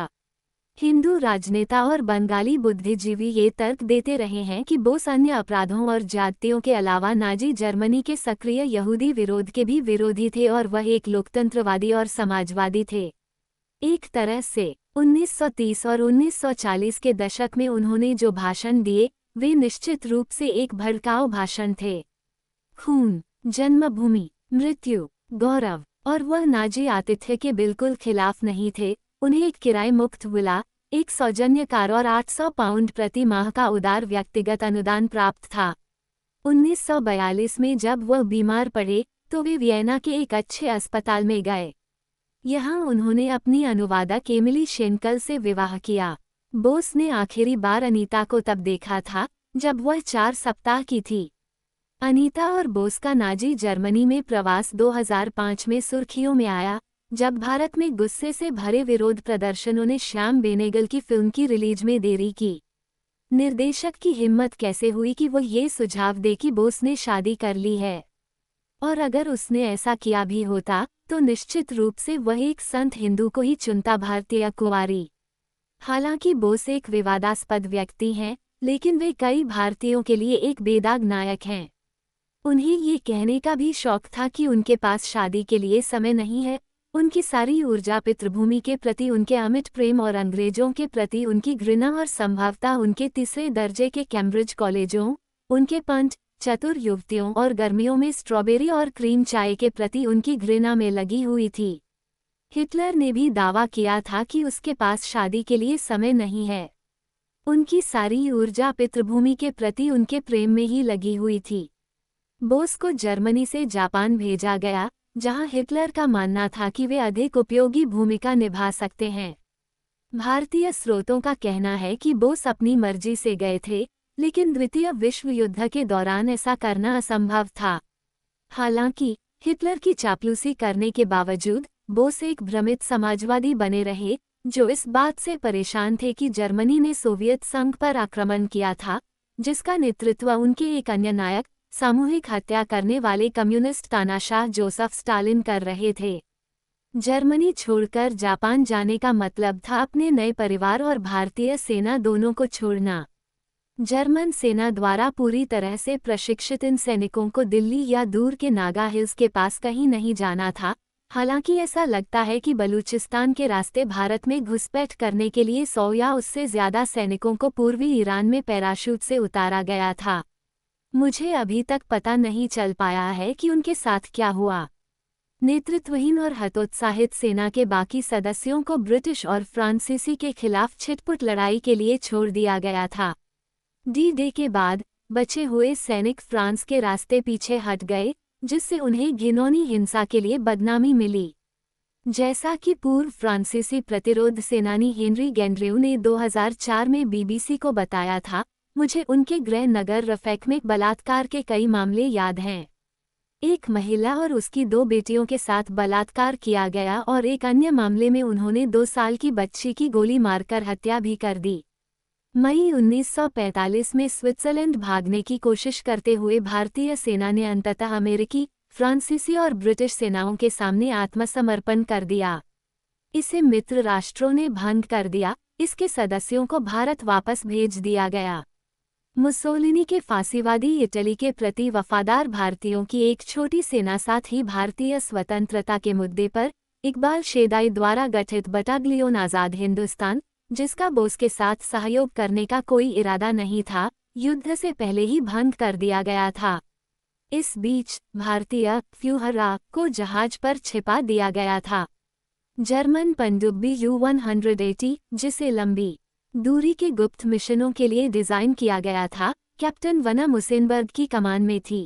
Speaker 1: हिंदू राजनेता और बंगाली बुद्धिजीवी ये तर्क देते रहे हैं कि बोस अन्य अपराधों और जातियों के अलावा नाजी जर्मनी के सक्रिय यहूदी विरोध के भी विरोधी थे और वह एक लोकतंत्रवादी और समाजवादी थे। एक तरह से 1930 और 1940 के दशक में उन्होंने जो भाषण दिए, वे निश्चित रूप से एक भड़काऊ भाषण थे। खून, जन्मभूमि, मृत्यु, गौरव, और वह नाजी आतिथ्य के बिल्कुल खिलाफ नहीं थे। उन्हें एक किराए मुक्त विला, एक सौजन्य कार और 800 पाउंड प्रति माह का उदार व्यक्तिगत अनुदान प्राप्त था। 1942 में जब वह बीमार पड़े तो वे वियना के एक अच्छे अस्पताल में गए। यहाँ उन्होंने अपनी अनुवादक एमिली शेनकल से विवाह किया। बोस ने आखिरी बार अनीता को तब देखा था जब वह 4 सप्ताह की थी। अनीता और बोस का नाजी जर्मनी में प्रवास 2005 में सुर्खियों में आया, जब भारत में गुस्से से भरे विरोध प्रदर्शनों ने श्याम बेनेगल की फिल्म की रिलीज में देरी की। निर्देशक की हिम्मत कैसे हुई कि वो ये सुझाव दे कि बोस ने शादी कर ली है, और अगर उसने ऐसा किया भी होता तो निश्चित रूप से वह एक संत हिंदू को ही चुनता, भारतीय कुंवारी। हालांकि बोस एक विवादास्पद व्यक्ति हैं, लेकिन वे कई भारतीयों के लिए एक बेदाग नायक हैं। उन्हें ये कहने का भी शौक था कि उनके पास शादी के लिए समय नहीं है। उनकी सारी ऊर्जा पितृभूमि के प्रति उनके अमिट प्रेम और अंग्रेजों के प्रति उनकी घृणा और संभवतः उनके तीसरे दर्जे के कैम्ब्रिज कॉलेजों, उनके पंच चतुर युवतियों और गर्मियों में स्ट्रॉबेरी और क्रीम चाय के प्रति उनकी घृणा में लगी हुई थी। हिटलर ने भी दावा किया था कि उसके पास शादी के लिए समय नहीं है। उनकी सारी ऊर्जा पितृभूमि के प्रति उनके प्रेम में ही लगी हुई थी। बोस को जर्मनी से जापान भेजा गया, जहां हिटलर का मानना था कि वे अधिक उपयोगी भूमिका निभा सकते हैं। भारतीय स्रोतों का कहना है कि बोस अपनी मर्जी से गए थे, लेकिन द्वितीय विश्व युद्ध के दौरान ऐसा करना असंभव था। हालांकि हिटलर की चापलूसी करने के बावजूद बोस एक भ्रमित समाजवादी बने रहे, जो इस बात से परेशान थे कि जर्मनी ने सोवियत संघ पर आक्रमण किया था, जिसका नेतृत्व उनके एक अन्य नायक, सामूहिक हत्या करने वाले कम्युनिस्ट तानाशाह जोसेफ स्टालिन कर रहे थे। जर्मनी छोड़कर जापान जाने का मतलब था अपने नए परिवार और भारतीय सेना दोनों को छोड़ना। जर्मन सेना द्वारा पूरी तरह से प्रशिक्षित इन सैनिकों को दिल्ली या दूर के नागा हिल्स के पास कहीं नहीं जाना था। हालांकि ऐसा लगता है कि बलूचिस्तान के रास्ते भारत में घुसपैठ करने के लिए 100 या उससे ज्यादा सैनिकों को पूर्वी ईरान में पैराशूट से उतारा गया था। मुझे अभी तक पता नहीं चल पाया है कि उनके साथ क्या हुआ। नेतृत्वहीन और हतोत्साहित सेना के बाकी सदस्यों को ब्रिटिश और फ्रांसीसी के खिलाफ छिटपुट लड़ाई के लिए छोड़ दिया गया था। डी-डे के बाद बचे हुए सैनिक फ्रांस के रास्ते पीछे हट गए, जिससे उन्हें घिनौनी हिंसा के लिए बदनामी मिली। जैसा कि पूर्व फ्रांसीसी प्रतिरोध सेनानी हेनरी गैंड्रेउ ने 2004 में बीबीसी को बताया था, मुझे उनके गृह नगर रफेक में बलात्कार के कई मामले याद हैं। एक महिला और उसकी 2 बेटियों के साथ बलात्कार किया गया और एक अन्य मामले में उन्होंने 2 साल की बच्ची की गोली मारकर हत्या भी कर दी। मई 1945 में स्विट्जरलैंड भागने की कोशिश करते हुए भारतीय सेना ने अंततः अमेरिकी, फ्रांसीसी और ब्रिटिश सेनाओं के सामने आत्मसमर्पण कर दिया। इसे मित्र राष्ट्रों ने भंग कर दिया। इसके सदस्यों को भारत वापस भेज दिया गया। मुसोलिनी के फांसीवादी इटली के प्रति वफादार भारतीयों की एक छोटी सेना साथ ही भारतीय स्वतंत्रता के मुद्दे पर इकबाल शेदाई द्वारा गठित बटालियन आज़ाद हिंदुस्तान, जिसका बोस के साथ सहयोग करने का कोई इरादा नहीं था, युद्ध से पहले ही भंग कर दिया गया था। इस बीच भारतीय फ्यूहरा को जहाज पर छिपा दिया गया था। जर्मन पनडुब्बी U-180, जिसे लंबी दूरी के गुप्त मिशनों के लिए डिजाइन किया गया था, कैप्टन वना मुसेनबर्ग की कमान में थी।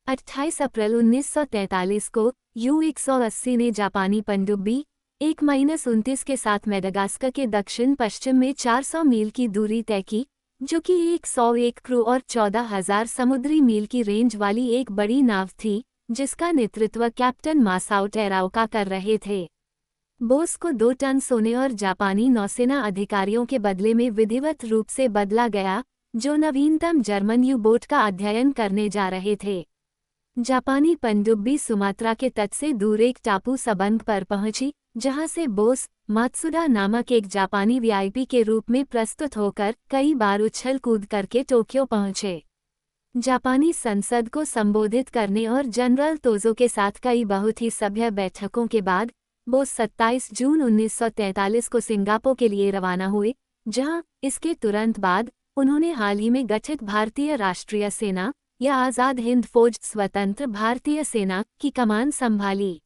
Speaker 1: 28 अप्रैल 1943 को U-180 ने जापानी पनडुब्बी 1-29 के साथ मेडागास्कर के दक्षिण पश्चिम में 400 मील की दूरी तय की, जो कि 101 क्रू और 14,000 समुद्री मील की रेंज वाली एक बड़ी नाव थी, जिसका नेतृत्व कैप्टन मासाओ टेराओका कर रहे थे। बोस को 2 टन सोने और जापानी नौसेना अधिकारियों के बदले में विधिवत रूप से बदला गया, जो नवीनतम जर्मन यू बोट का अध्ययन करने जा रहे थे। जापानी पनडुब्बी सुमात्रा के तट से दूर एक टापू सबंग पर पहुंची, जहां से बोस मात्सुदा नामक एक जापानी वीआईपी के रूप में प्रस्तुत होकर कई बार उछल कूद करके टोक्यो पहुंचे। जापानी संसद को संबोधित करने और जनरल तोजो के साथ कई बहुत ही सभ्य बैठकों के बाद बोस 27 जून 1943 को सिंगापुर के लिए रवाना हुए, जहां इसके तुरंत बाद उन्होंने हाल ही में गठित भारतीय राष्ट्रीय सेना या आज़ाद हिंद फौज स्वतंत्र भारतीय सेना की कमान संभाली।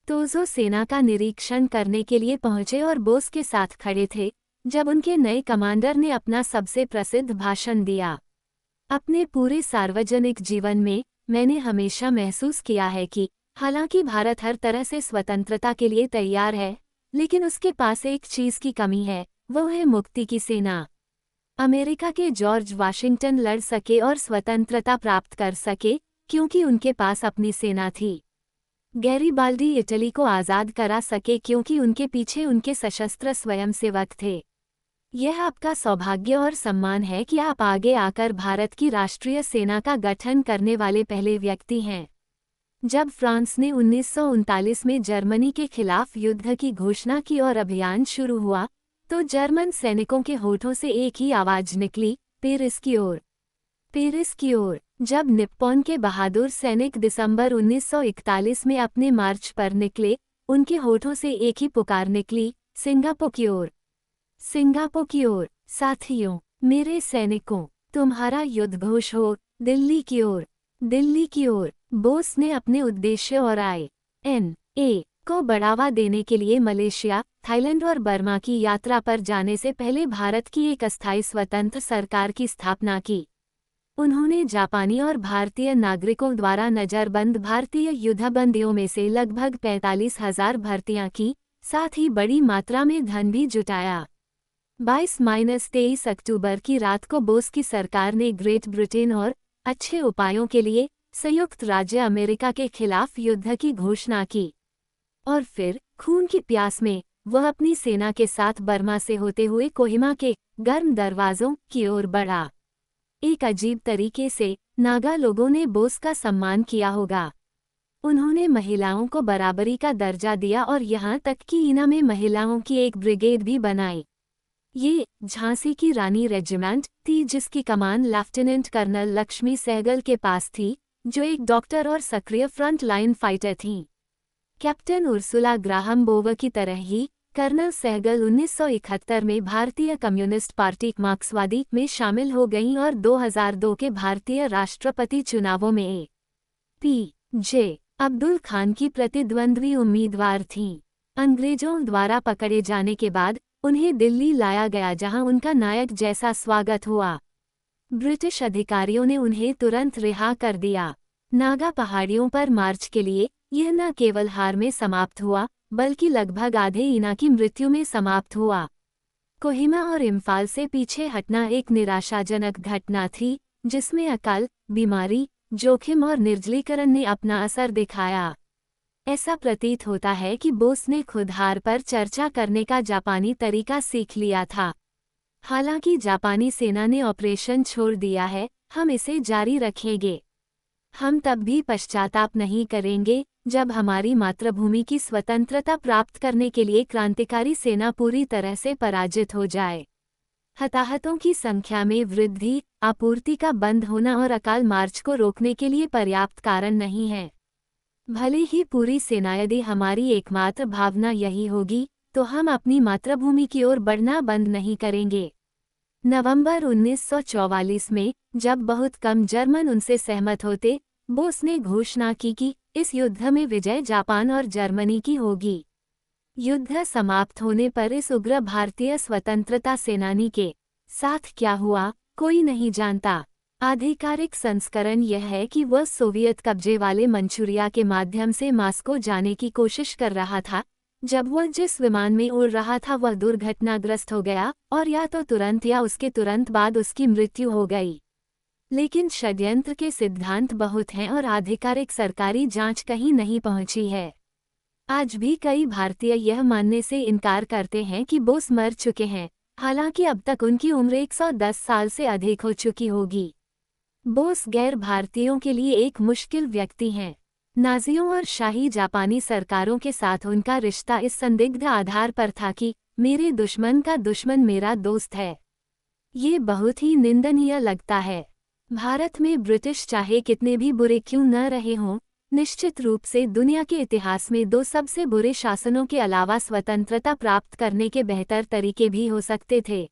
Speaker 1: तोजो सेना का निरीक्षण करने के लिए पहुंचे और बोस के साथ खड़े थे, जब उनके नए कमांडर ने अपना सबसे प्रसिद्ध भाषण दिया। अपने पूरे सार्वजनिक जीवन में मैंने हमेशा महसूस किया है कि हालांकि भारत हर तरह से स्वतंत्रता के लिए तैयार है, लेकिन उसके पास एक चीज की कमी है, वो है मुक्ति की सेना। अमेरिका के जॉर्ज वाशिंगटन लड़ सके और स्वतंत्रता प्राप्त कर सके क्योंकि उनके पास अपनी सेना थी। गैरिबाल्डी इटली को आज़ाद करा सके क्योंकि उनके पीछे उनके सशस्त्र स्वयंसेवक थे। यह आपका सौभाग्य और सम्मान है कि आप आगे आकर भारत की राष्ट्रीय सेना का गठन करने वाले पहले व्यक्ति हैं। जब फ्रांस ने 1939 में जर्मनी के खिलाफ युद्ध की घोषणा की और अभियान शुरू हुआ, तो जर्मन सैनिकों के होठों से एक ही आवाज निकली, पेरिस की ओर, पेरिस की ओर। जब निप्पॉन के बहादुर सैनिक दिसंबर 1941 में अपने मार्च पर निकले, उनके होठों से एक ही पुकार निकली, सिंगापुर की ओर, सिंगापुर की ओर। साथियों, मेरे सैनिकों, तुम्हारा युद्ध घोष हो, दिल्ली की ओर, दिल्ली की ओर। बोस ने अपने उद्देश्य और INA को बढ़ावा देने के लिए मलेशिया, थाईलैंड और बर्मा की यात्रा पर जाने से पहले भारत की एक अस्थायी स्वतंत्र सरकार की स्थापना की। उन्होंने जापानी और भारतीय नागरिकों द्वारा नजरबंद भारतीय युद्धबंदियों में से लगभग 45,000 भर्तियां की, साथ ही बड़ी मात्रा में धन भी जुटाया। 22-23 अक्टूबर की रात को बोस की सरकार ने ग्रेट ब्रिटेन और अच्छे उपायों के लिए संयुक्त राज्य अमेरिका के खिलाफ युद्ध की घोषणा की। और फिर खून की प्यास में वह अपनी सेना के साथ बर्मा से होते हुए कोहिमा के गर्म दरवाजों की ओर बढ़ा। एक अजीब तरीके से नागा लोगों ने बोस का सम्मान किया होगा। उन्होंने महिलाओं को बराबरी का दर्जा दिया और यहाँ तक कि ईना में महिलाओं की एक ब्रिगेड भी बनाई। ये झांसी की रानी रेजिमेंट थी जिसकी कमान लेफ्टिनेंट कर्नल लक्ष्मी सहगल के पास थी, जो एक डॉक्टर और सक्रिय फ्रंट लाइन फाइटर थीं। कैप्टन उर्सुला ग्राहम बोवर की तरह ही कर्नल सहगल 1971 में भारतीय कम्युनिस्ट पार्टी मार्क्सवादी में शामिल हो गईं और 2002 के भारतीय राष्ट्रपति चुनावों में APJ अब्दुल खान की प्रतिद्वंद्वी उम्मीदवार थीं। अंग्रेजों द्वारा पकड़े जाने के बाद उन्हें दिल्ली लाया गया जहां उनका नायक जैसा स्वागत हुआ। ब्रिटिश अधिकारियों ने उन्हें तुरंत रिहा कर दिया। नागा पहाड़ियों पर मार्च के लिए यह न केवल हार में समाप्त हुआ, बल्कि लगभग आधे ईना की मृत्यु में समाप्त हुआ। कोहिमा और इम्फाल से पीछे हटना एक निराशाजनक घटना थी, जिसमें अकाल, बीमारी, जोखिम और निर्जलीकरण ने अपना असर दिखाया। ऐसा प्रतीत होता है कि बोस ने खुद हार पर चर्चा करने का जापानी तरीका सीख लिया था। हालांकि जापानी सेना ने ऑपरेशन छोड़ दिया है, हम इसे जारी रखेंगे। हम तब भी पश्चाताप नहीं करेंगे जब हमारी मातृभूमि की स्वतंत्रता प्राप्त करने के लिए क्रांतिकारी सेना पूरी तरह से पराजित हो जाए। हताहतों की संख्या में वृद्धि, आपूर्ति का बंद होना और अकाल मार्च को रोकने के लिए पर्याप्त कारण नहीं है। भले ही पूरी सेना, यदि हमारी एकमात्र भावना यही होगी, तो हम अपनी मातृभूमि की ओर बढ़ना बंद नहीं करेंगे। नवंबर 1944 में, जब बहुत कम जर्मन उनसे सहमत होते, बोस ने घोषणा की कि इस युद्ध में विजय जापान और जर्मनी की होगी। युद्ध समाप्त होने पर इस उग्र भारतीय स्वतंत्रता सेनानी के साथ क्या हुआ, कोई नहीं जानता। आधिकारिक संस्करण यह है कि वह सोवियत कब्जे वाले मंचूरिया के माध्यम से मास्को जाने की कोशिश कर रहा था। जब वह जिस विमान में उड़ रहा था वह दुर्घटनाग्रस्त हो गया और या तो तुरंत या उसके तुरंत बाद उसकी मृत्यु हो गई। लेकिन षड्यंत्र के सिद्धांत बहुत हैं और आधिकारिक सरकारी जांच कहीं नहीं पहुंची है। आज भी कई भारतीय यह मानने से इनकार करते हैं कि बोस मर चुके हैं, हालांकि अब तक उनकी उम्र 110 साल से अधिक हो चुकी होगी। बोस गैर भारतीयों के लिए एक मुश्किल व्यक्ति हैं। नाजियों और शाही जापानी सरकारों के साथ उनका रिश्ता इस संदिग्ध आधार पर था कि मेरे दुश्मन का दुश्मन मेरा दोस्त है। ये बहुत ही निंदनीय लगता है। भारत में ब्रिटिश चाहे कितने भी बुरे क्यों न रहे हों, निश्चित रूप से दुनिया के इतिहास में दो सबसे बुरे शासनों के अलावा स्वतंत्रता प्राप्त करने के बेहतर तरीके भी हो सकते थे।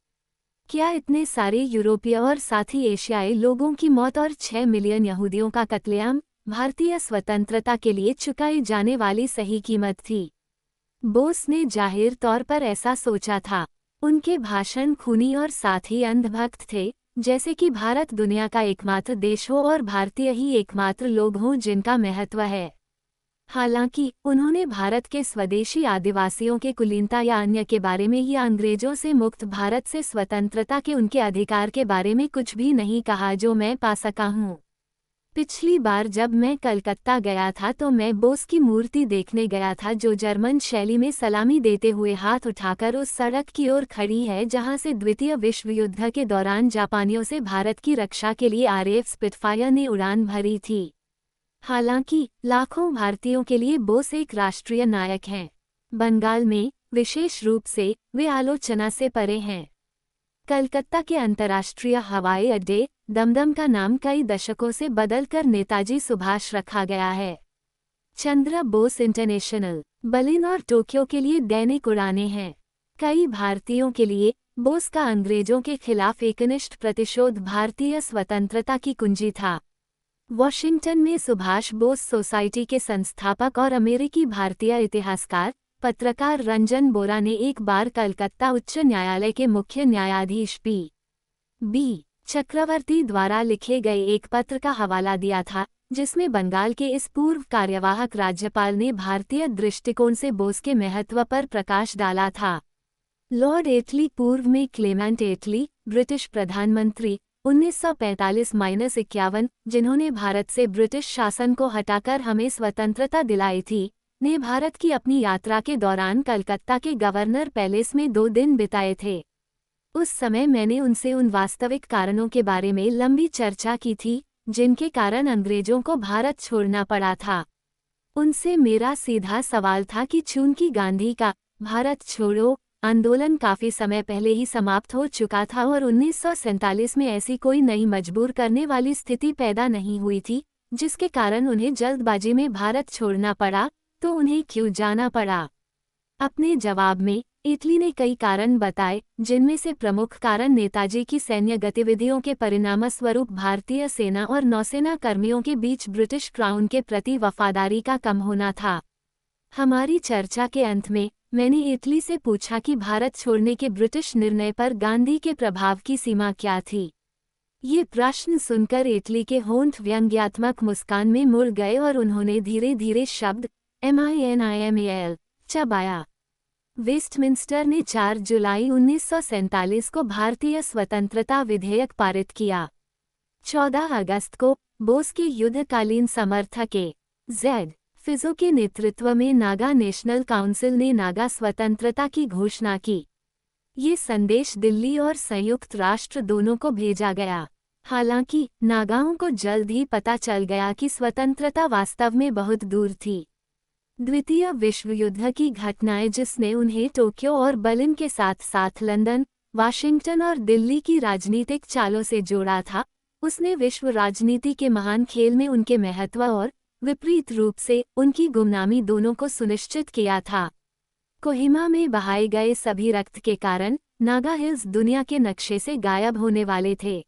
Speaker 1: क्या इतने सारे यूरोपीय और साथ ही एशियाई लोगों की मौत और 6 मिलियन यहूदियों का कत्लेआम भारतीय स्वतंत्रता के लिए चुकाई जाने वाली सही कीमत थी? बोस ने जाहिर तौर पर ऐसा सोचा था। उनके भाषण खूनी और साथ ही अंधभक्त थे, जैसे कि भारत दुनिया का एकमात्र देश हो और भारतीय ही एकमात्र लोग हों जिनका महत्व है। हालांकि उन्होंने भारत के स्वदेशी आदिवासियों के कुलीनता या अन्य के बारे में या अंग्रेजों से मुक्त भारत से स्वतंत्रता के उनके अधिकार के बारे में कुछ भी नहीं कहा जो मैं पा सका हूँ। पिछली बार जब मैं कलकत्ता गया था तो मैं बोस की मूर्ति देखने गया था जो जर्मन शैली में सलामी देते हुए हाथ उठाकर उस सड़क की ओर खड़ी है जहां से द्वितीय विश्व युद्ध के दौरान जापानियों से भारत की रक्षा के लिए RAF स्पिटफायर ने उड़ान भरी थी। हालांकि लाखों भारतीयों के लिए बोस एक राष्ट्रीय नायक हैं। बंगाल में विशेष रूप से वे आलोचना से परे हैं। कलकत्ता के अंतर्राष्ट्रीय हवाई अड्डे दमदम का नाम कई दशकों से बदलकर नेताजी सुभाष रखा गया है। चंद्र बोस इंटरनेशनल, बर्लिन और टोक्यो के लिए दैनिक उड़ानें हैं। कई भारतीयों के लिए बोस का अंग्रेजों के खिलाफ एकनिष्ठ प्रतिशोध भारतीय स्वतंत्रता की कुंजी था। वॉशिंगटन में सुभाष बोस सोसाइटी के संस्थापक और अमेरिकी भारतीय इतिहासकार पत्रकार रंजन बोरा ने एक बार कलकत्ता उच्च न्यायालय के मुख्य न्यायाधीश B चक्रवर्ती द्वारा लिखे गए एक पत्र का हवाला दिया था जिसमें बंगाल के इस पूर्व कार्यवाहक राज्यपाल ने भारतीय दृष्टिकोण से बोस के महत्व पर प्रकाश डाला था। लॉर्ड एटली पूर्व में क्लेमेंट एटली, ब्रिटिश प्रधानमंत्री 1945-51, जिन्होंने भारत से ब्रिटिश शासन को हटाकर हमें स्वतंत्रता दिलाई थी, ने भारत की अपनी यात्रा के दौरान कलकत्ता के गवर्नर पैलेस में 2 दिन बिताए थे। उस समय मैंने उनसे उन वास्तविक कारणों के बारे में लंबी चर्चा की थी जिनके कारण अंग्रेजों को भारत छोड़ना पड़ा था। उनसे मेरा सीधा सवाल था कि चूंकि गांधी का भारत छोड़ो आंदोलन काफी समय पहले ही समाप्त हो चुका था और 1947 में ऐसी कोई नई मजबूर करने वाली स्थिति पैदा नहीं हुई थी जिसके कारण उन्हें जल्दबाजी में भारत छोड़ना पड़ा, तो उन्हें क्यों जाना पड़ा। अपने जवाब में इटली ने कई कारण बताए जिनमें से प्रमुख कारण नेताजी की सैन्य गतिविधियों के परिणामस्वरूप भारतीय सेना और नौसेना कर्मियों के बीच ब्रिटिश क्राउन के प्रति वफादारी का कम होना था। हमारी चर्चा के अंत में मैंने इटली से पूछा कि भारत छोड़ने के ब्रिटिश निर्णय पर गांधी के प्रभाव की सीमा क्या थी। ये प्रश्न सुनकर इटली के होंठ व्यंग्यात्मक मुस्कान में मुड़ गए और उन्होंने धीरे धीरे शब्द MINIMAL चबाया। वेस्टमिंस्टर ने 4 जुलाई 1947 को भारतीय स्वतंत्रता विधेयक पारित किया। 14 अगस्त को बोस के युद्धकालीन समर्थक Z फिजो के नेतृत्व में नागा नेशनल काउंसिल ने नागा स्वतंत्रता की घोषणा की। ये संदेश दिल्ली और संयुक्त राष्ट्र दोनों को भेजा गया। हालांकि नागाओं को जल्द ही पता चल गया कि स्वतंत्रता वास्तव में बहुत दूर थी। द्वितीय विश्व युद्ध की घटनाएं जिसने उन्हें टोक्यो और बर्लिन के साथ साथ लंदन, वाशिंगटन और दिल्ली की राजनीतिक चालों से जोड़ा था, उसने विश्व राजनीति के महान खेल में उनके महत्व और विपरीत रूप से उनकी गुमनामी दोनों को सुनिश्चित किया था। कोहिमा में बहाए गए सभी रक्त के कारण नागा हिल्स दुनिया के नक्शे से गायब होने वाले थे।